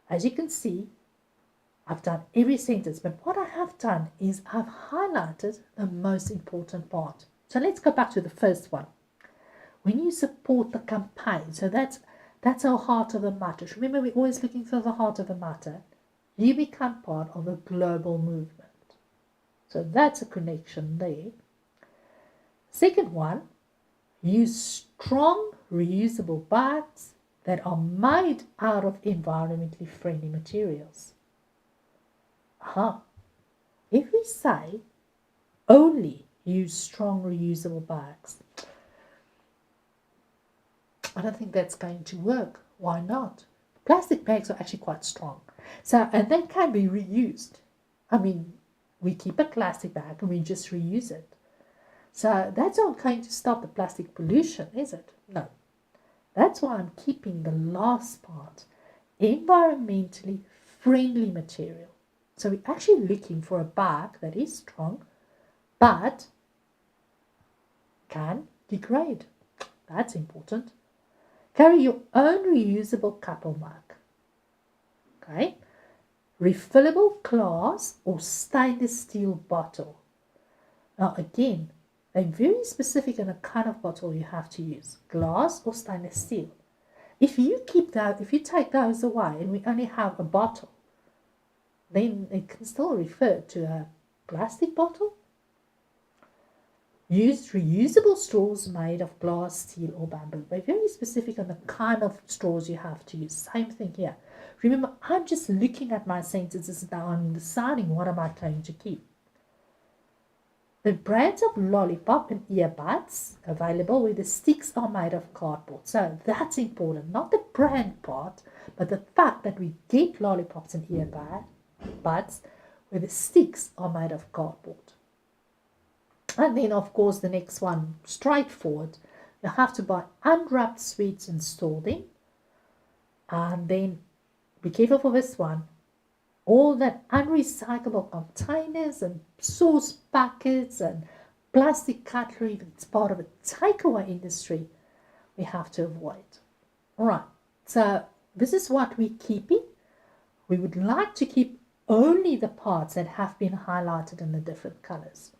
as you can see, I've done every sentence, but what I have done is I've highlighted the most important part. So let's go back to the first one. When you support the campaign, so that's our heart of the matter. Remember, we're always looking for the heart of the matter. You become part of a global movement. So that's a connection there. Second one, use strong reusable bags that are made out of environmentally friendly materials. If we say only use strong reusable bags, I don't think that's going to work. Why not? Plastic bags are actually quite strong. So, and they can be reused. I mean, we keep a plastic bag and we just reuse it. So that's not going to stop the plastic pollution, is it? No. That's why I'm keeping the last part, environmentally friendly material. So we're actually looking for a bag that is strong, but can degrade. That's important. Carry your own reusable cup or mug. Okay. Refillable glass or stainless steel bottle. Now again, they're very specific on the kind of bottle you have to use, glass or stainless steel. If you take those away and we only have a bottle, then it can still refer to a plastic bottle. Use reusable straws made of glass, steel or bamboo. They're very specific on the kind of straws you have to use. Same thing here. Remember, I'm just looking at my sentences now and deciding what am I going to keep. The brands of lollipop and earbuds available where the sticks are made of cardboard. So that's important. Not the brand part, but the fact that we get lollipops and earbuds where the sticks are made of cardboard. And then, of course, the next one, straightforward. You have to buy unwrapped sweets and store them. And then, be careful for this one. All that unrecyclable containers and sauce packets and plastic cutlery that's part of a takeaway industry, we have to avoid. All right, so this is what we're keeping. We would like to keep only the parts that have been highlighted in the different colors.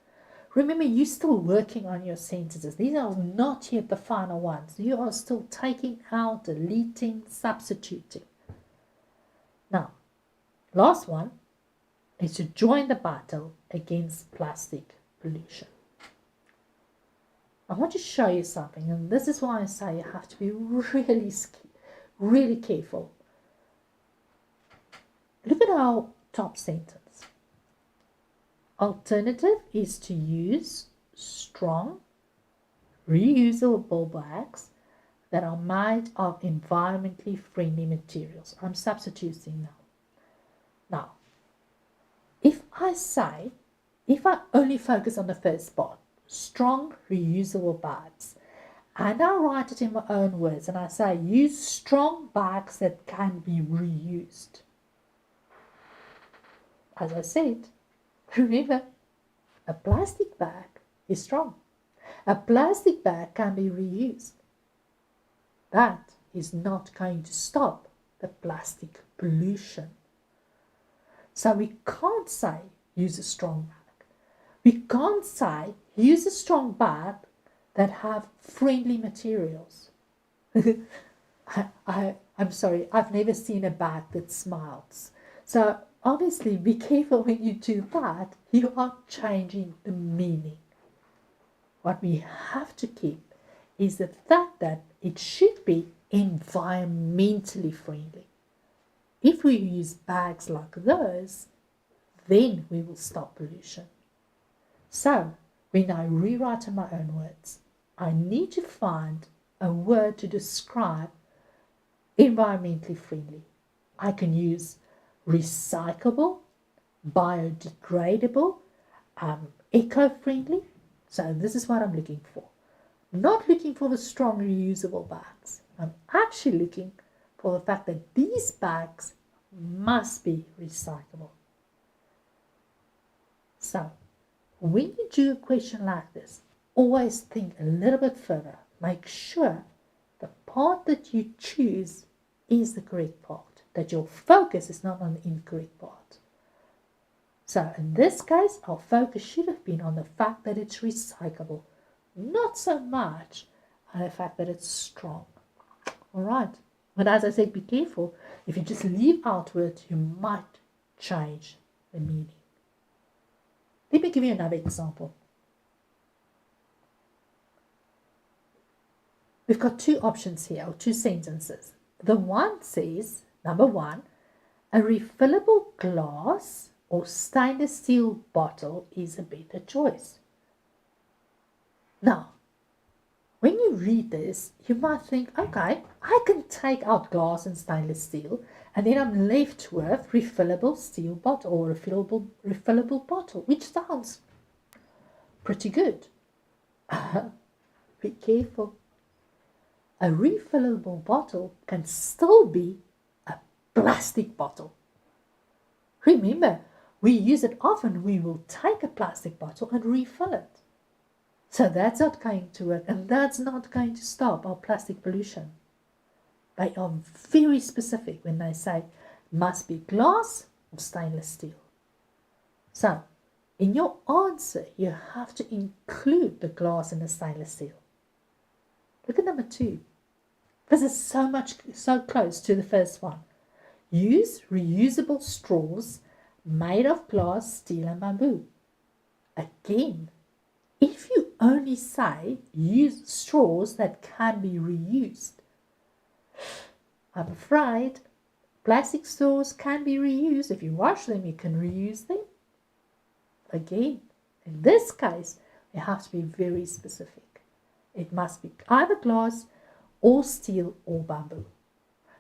Remember, you're still working on your sentences. These are not yet the final ones. You are still taking out, deleting, substituting. Now, last one is to join the battle against plastic pollution. I want to show you something, and this is why I say you have to be really careful. Look at our top sentence. Alternative is to use strong, reusable bags that are made of environmentally friendly materials. I'm substituting now. Now, if I only focus on the first part, strong, reusable bags, and I write it in my own words and I say use strong bags that can be reused. As I said, remember, a plastic bag is strong. A plastic bag can be reused. That is not going to stop the plastic pollution. So we can't say use a strong bag. We can't say use a strong bag that have friendly materials. I'm sorry, I've never seen a bag that smiles. So obviously be careful when you do that. You are changing the meaning. What we have to keep is the fact that it should be environmentally friendly. If we use bags like those, then we will stop pollution. So, when I rewrite in my own words, I need to find a word to describe environmentally friendly. I can use recyclable, biodegradable, eco-friendly. So this is what I'm looking for. Not looking for the strong reusable bags. I'm actually looking for the fact that these bags must be recyclable. So, when you do a question like this, always think a little bit further. Make sure the part that you choose is the correct part, that your focus is not on the incorrect part. So in this case, our focus should have been on the fact that it's recyclable, not so much on the fact that it's strong. All right. But as I said, be careful. If you just leave out words, you might change the meaning. Let me give you another example. We've got two options here, or two sentences. The one says, number one, a refillable glass or stainless steel bottle is a better choice. Now, when you read this, you might think, okay, I can take out glass and stainless steel, and then I'm left with refillable steel bottle or refillable bottle, which sounds pretty good. Be careful. A refillable bottle can still be a plastic bottle. Remember, we use it often. We will take a plastic bottle and refill it. So that's not going to work, and that's not going to stop our plastic pollution. They are very specific when they say must be glass or stainless steel. So, in your answer, you have to include the glass and the stainless steel. Look at number 2. This is so close to the first one. Use reusable straws made of glass, steel, and bamboo. Again, if you only say use straws that can be reused, I'm afraid plastic straws can be reused. If you wash them, you can reuse them. Again, in this case, you have to be very specific. It must be either glass or steel or bamboo.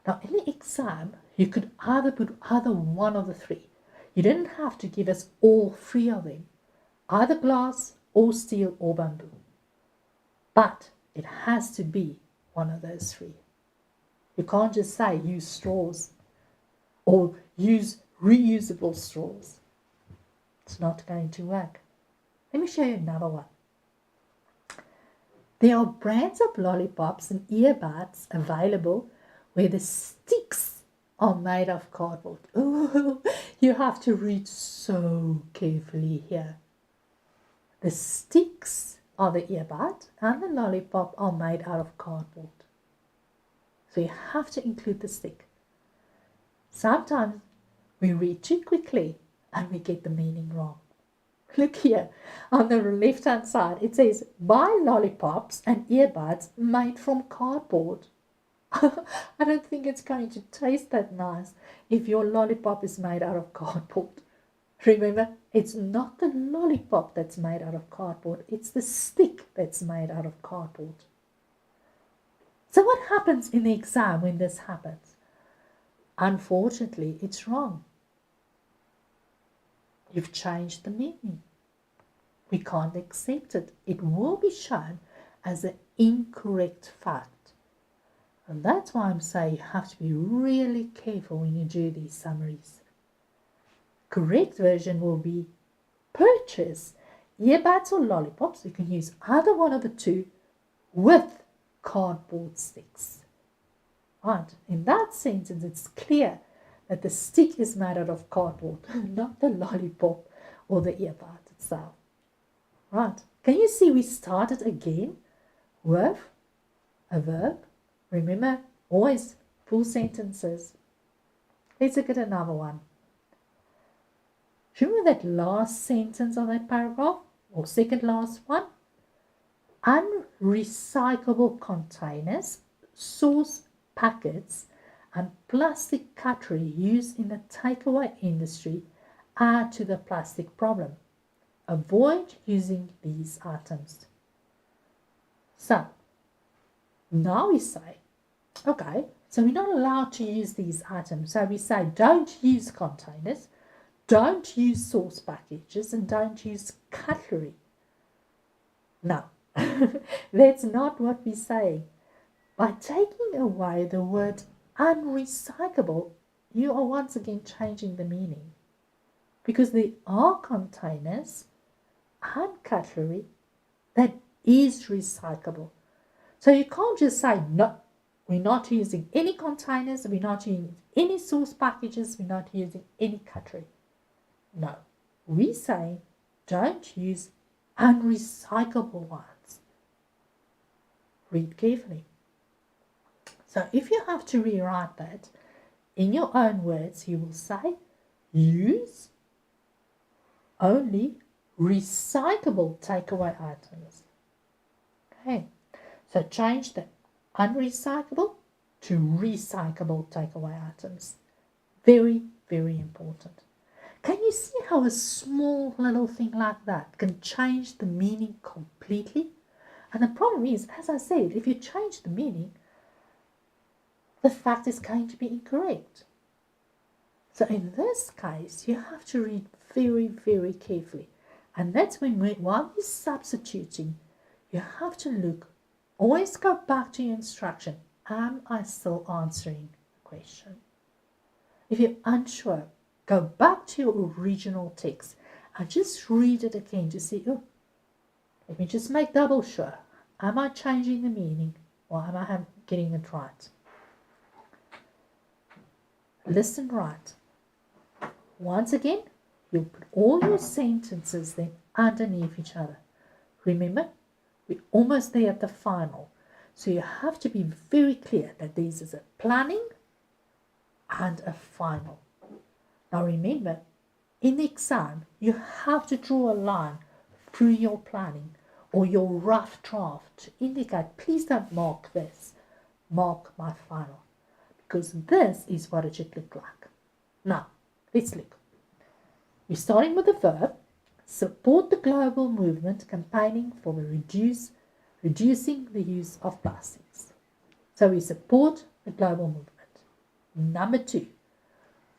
Now, in the exam, you could either put either one of the three. You didn't have to give us all three of them, either glass or steel or bamboo. But it has to be one of those three. You can't just say use straws or use reusable straws. It's not going to work. Let me show you another one. There are brands of lollipops and earbuds available where the sticks are made of cardboard. Oh, you have to read so carefully here. The sticks are the earbud and the lollipop are made out of cardboard. So you have to include the stick. Sometimes we read too quickly and we get the meaning wrong. Look here on the left hand side, it says buy lollipops and earbuds made from cardboard. I don't think it's going to taste that nice if your lollipop is made out of cardboard. Remember, it's not the lollipop that's made out of cardboard, it's the stick that's made out of cardboard. So what happens in the exam when this happens? Unfortunately, it's wrong. You've changed the meaning. We can't accept it. It will be shown as an incorrect fact. And that's why I'm saying you have to be really careful when you do these summaries. Correct version will be purchase earbuds or lollipops. You can use either one of the two with cardboard sticks. Right, in that sentence, it's clear that the stick is made out of cardboard, not the lollipop or the earbud itself. Right, can you see we started again with a verb? Remember, always full sentences. Let's look at another one. Remember that last sentence of that paragraph, or second last one? Unrecyclable containers, sauce packets, and plastic cutlery used in the takeaway industry add to the plastic problem. Avoid using these items. So, now we say, okay, so we're not allowed to use these items. So we say don't use containers, don't use sauce packages, and don't use cutlery. No, that's not what we're saying. By taking away the word unrecyclable, you are once again changing the meaning. Because there are containers and cutlery that is recyclable. So you can't just say, no, we're not using any containers, we're not using any sauce packages, we're not using any cutlery. No, we say don't use unrecyclable ones. Read carefully. So if you have to rewrite that in your own words, you will say use only recyclable takeaway items. Okay, so change the unrecyclable to recyclable takeaway items. Very, very important. Can you see how a small little thing like that can change the meaning completely? And the problem is, as I said, if you change the meaning, the fact is going to be incorrect. So in this case, you have to read very, very carefully. And that's when, while you're substituting, you have to look, always go back to your instruction. Am I still answering the question? If you're unsure, go back to your original text and just read it again to see, oh, let me just make double sure. Am I changing the meaning or am I getting it right? Listen right. Once again, you'll put all your sentences then underneath each other. Remember, we're almost there at the final. So you have to be very clear that this is a planning and a final. Now remember, in the exam, you have to draw a line through your planning or your rough draft to indicate, please don't mark this, mark my final. Because this is what it should look like. Now, let's look. We're starting with the verb, support the global movement campaigning for the reducing the use of plastics. So we support the global movement. Number 2,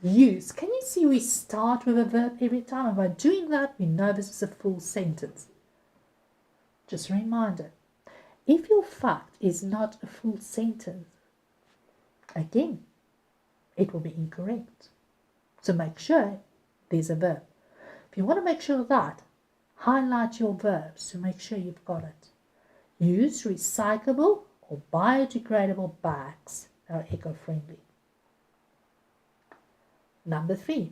use. Can you see we start with a verb every time? And by doing that, we know this is a full sentence. Just a reminder, if your fact is not a full sentence, again, it will be incorrect. So make sure there's a verb. If you want to make sure of that, highlight your verbs to make sure you've got it. Use recyclable or biodegradable bags that are eco-friendly. Number 3,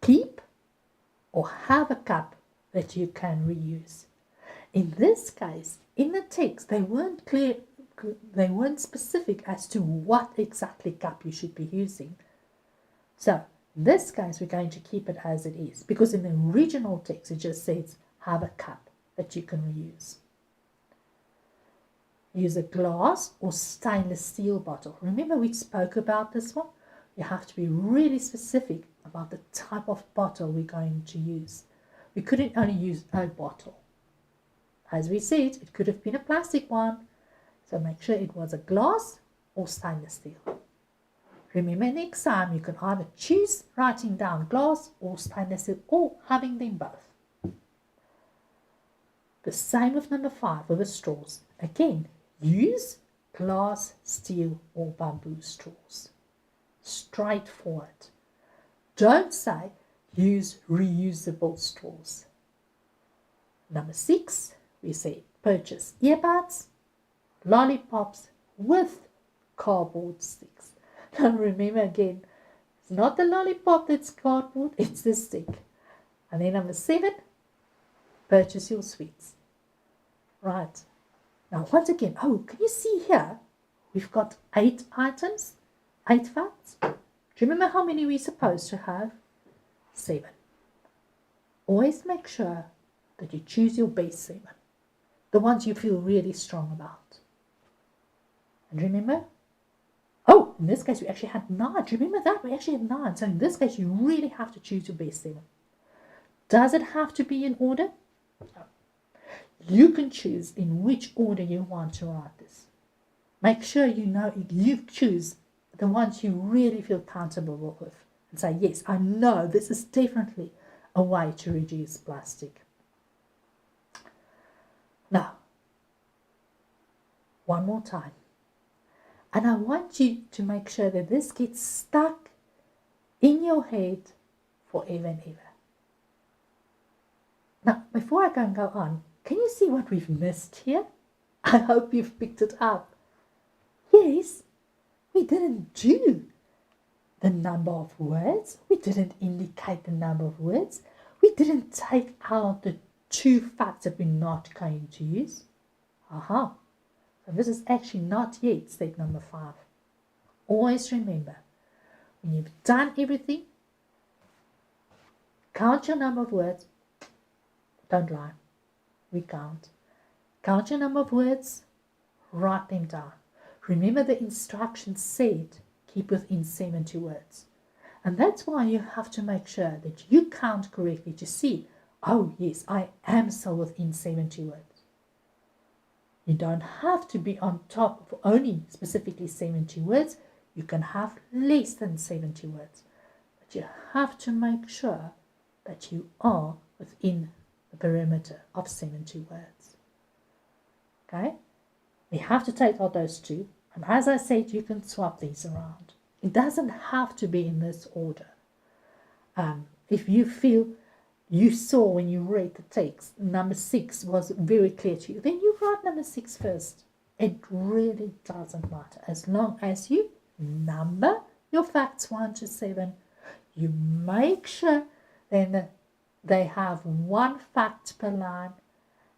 keep or have a cup that you can reuse. In this case, in the text, they weren't clear. They weren't specific as to what exactly cup you should be using. So In this case, we're going to keep it as it is because in the original text, it just says have a cup that you can reuse. Use a glass or stainless steel bottle. Remember we spoke about this one? You have to be really specific about the type of bottle we're going to use. We couldn't only use a bottle. As we said, it could have been a plastic one, so make sure it was a glass or stainless steel. Remember next time you can either choose writing down glass or stainless steel or having them both. The same with number 5 with the straws. Again, use glass, steel or bamboo straws. Straightforward. Don't say use reusable straws. Number 6, we say purchase earbuds, lollipops with cardboard sticks. Now remember again, it's not the lollipop that's cardboard, it's the stick. And then number 7, purchase your sweets. Right. Now once again, can you see here? We've got 8 items, 8 facts. Do you remember how many we're supposed to have? 7. Always make sure that you choose your best 7. The ones you feel really strong about. And remember, in this case we actually had 9. Do you remember that? We actually had 9. So in this case you really have to choose your best 7. Does it have to be in order? No. You can choose in which order you want to write this. Make sure you choose the ones you really feel comfortable with. And say, yes, I know this is definitely a way to reduce plastic. Now, one more time. And I want you to make sure that this gets stuck in your head forever and ever. Now, before I go on, can you see what we've missed here? I hope you've picked it up. Yes, we didn't do the number of words. We didn't indicate the number of words. We didn't take out the 2 facts that we're not going to use. So this is actually not yet step number 5. Always remember, when you've done everything, count your number of words. Don't lie. We count. Count your number of words. Write them down. Remember the instructions said keep within 70 words. And that's why you have to make sure that you count correctly to see, yes, I am still within 70 words. You don't have to be on top of only specifically 70 words. You can have less than 70 words. But you have to make sure that you are within the perimeter of 70 words. Okay? We have to take out those 2. And as I said, you can swap these around. It doesn't have to be in this order. If you feel you saw when you read the text, number 6 was very clear to you, then you write number 6 first. It really doesn't matter. As long as you number your facts 1 to 7, you make sure then that they have 1 fact per line.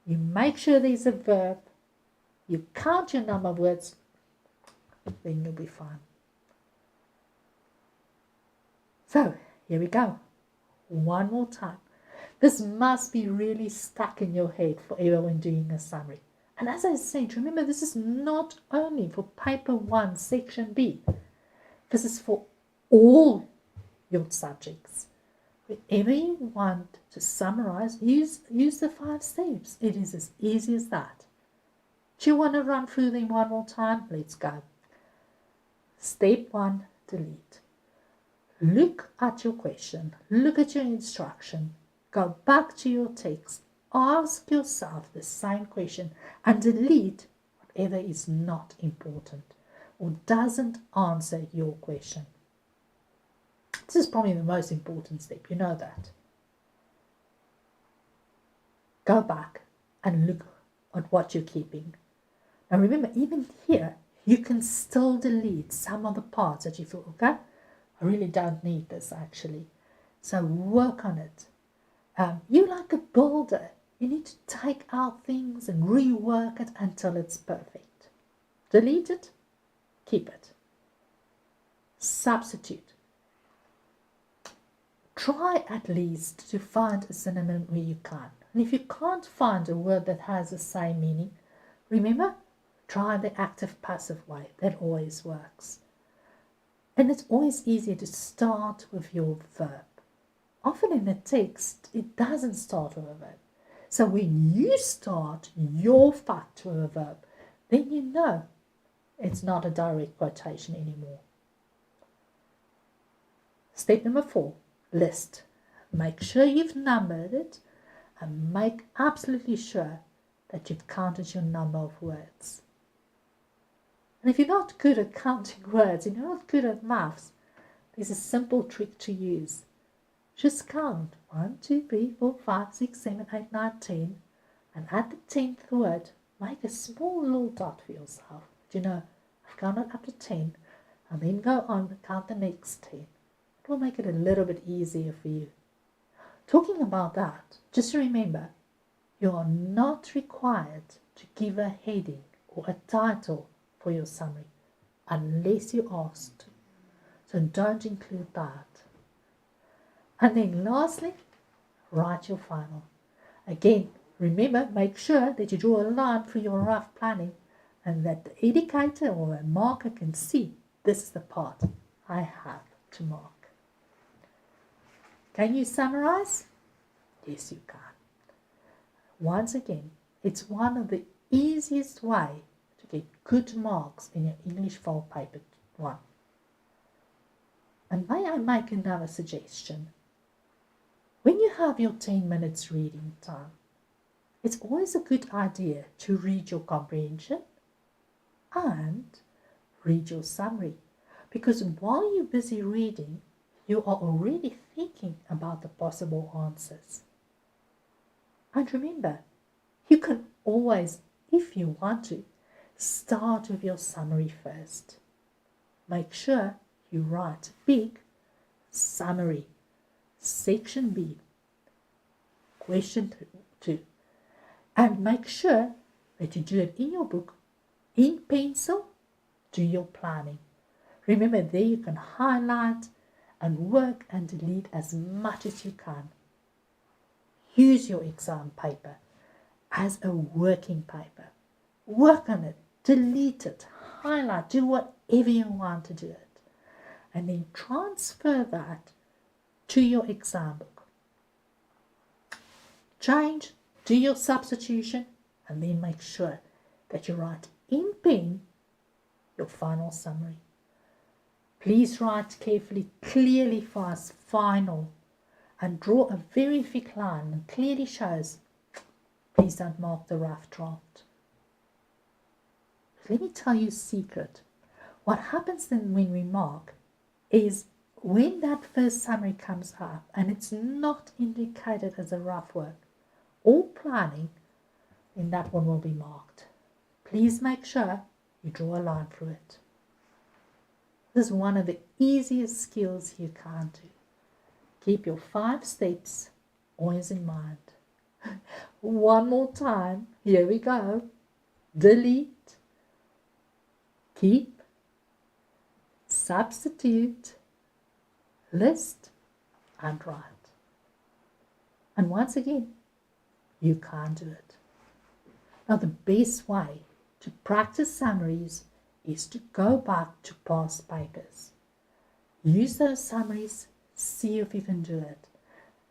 You make sure there's a verb. You count your number of words, then you'll be fine. So, here we go. One more time. This must be really stuck in your head forever when doing a summary. And as I said, remember this is not only for paper 1, section B. This is for all your subjects. Whenever you want to summarize, use the 5 steps. It is as easy as that. Do you want to run through them one more time? Let's go. Step 1, delete. Look at your question. Look at your instruction. Go back to your text. Ask yourself the same question and delete whatever is not important or doesn't answer your question. This is probably the most important step. You know that. Go back and look at what you're keeping. Now remember, even here, you can still delete some of the parts that you feel, okay, I really don't need this actually. So work on it. You're like a builder. You need to take out things and rework it until it's perfect. Delete it, keep it. Substitute. try at least to find a synonym where you can. And if you can't find a word that has the same meaning, remember, try the active passive way. That always works. And it's always easier to start with your verb. Often in the text, it doesn't start with a verb. So when you start your fact with a verb, then you know it's not a direct quotation anymore. Step number 4, list. Make sure you've numbered it and make absolutely sure that you've counted your number of words. And if you're not good at counting words and you're not good at maths, there's a simple trick to use. Just count 1, 2, 3, 4, 5, 6, 7, 8, 9, 10, and at the 10th word, make a small little dot for yourself. Do you know, I've counted up to 10, and then go on and count the next 10. It will make it a little bit easier for you. Talking about that, just remember, you are not required to give a heading or a title for your summary unless you're asked to. So don't include that. And then lastly, write your final. Again, remember, make sure that you draw a line through your rough planning and that the educator or a marker can see this is the part I have to mark. Can you summarize? Yes, you can. Once again, it's one of the easiest way to get good marks in your English Fal Paper 1. And may I make another suggestion? When you have your 10 minutes reading time, it's always a good idea to read your comprehension and read your summary. Because while you're busy reading, you are already thinking about the possible answers. And remember, you can always, if you want to, start with your summary first. Make sure you write big summary, section B, question 2, and make sure that you do it in your book, in pencil, do your planning. Remember, there you can highlight and work and delete as much as you can. Use your exam paper as a working paper. Work on it, delete it, highlight, do whatever you want to do it. And then transfer that to your exam book. Change, do your substitution, and then make sure that you write in pen your final summary. Please write carefully, clearly for us, final, and draw a very thick line and clearly shows, please don't mark the rough draft. Let me tell you a secret. What happens then when we mark is when that first summary comes up and it's not indicated as a rough work or planning, then that one will be marked. Please make sure you draw a line through it. This is one of the easiest skills you can do. Keep your 5 steps always in mind. One more time. Here we go. Delete, keep, substitute, list, and write. And once again, you can do it. Now, the best way to practice summaries is to go back to past papers. Use those summaries, see if you can do it.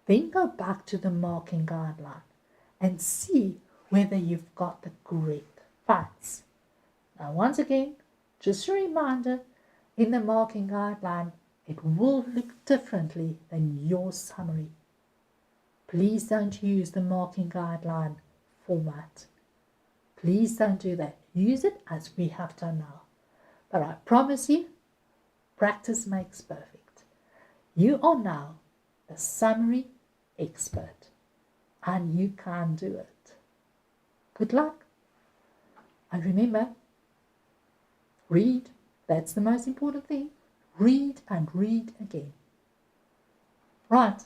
Then go back to the marking guideline and see whether you've got the correct facts. Now, once again, just a reminder, in the marking guideline, it will look differently than your summary. Please don't use the marking guideline format. Please don't do that. Use it as we have done now. But I promise you, practice makes perfect. You are now a summary expert, and you can do it. Good luck. And remember, read. That's the most important thing. Read and read again. Right.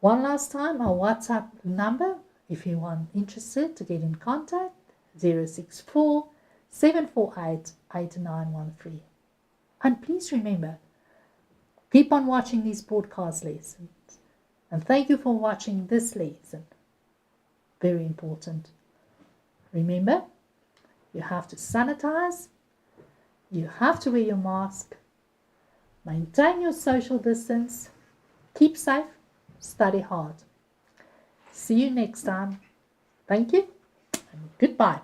One last time, our WhatsApp number, if you are interested to get in contact, 064 748 8913. And please remember, Keep on watching these podcast lessons. And thank you for watching this lesson. Very important. Remember, you have to sanitize. You have to wear your mask. Maintain your social distance. Keep safe. Study hard. See you next time. Thank you and goodbye.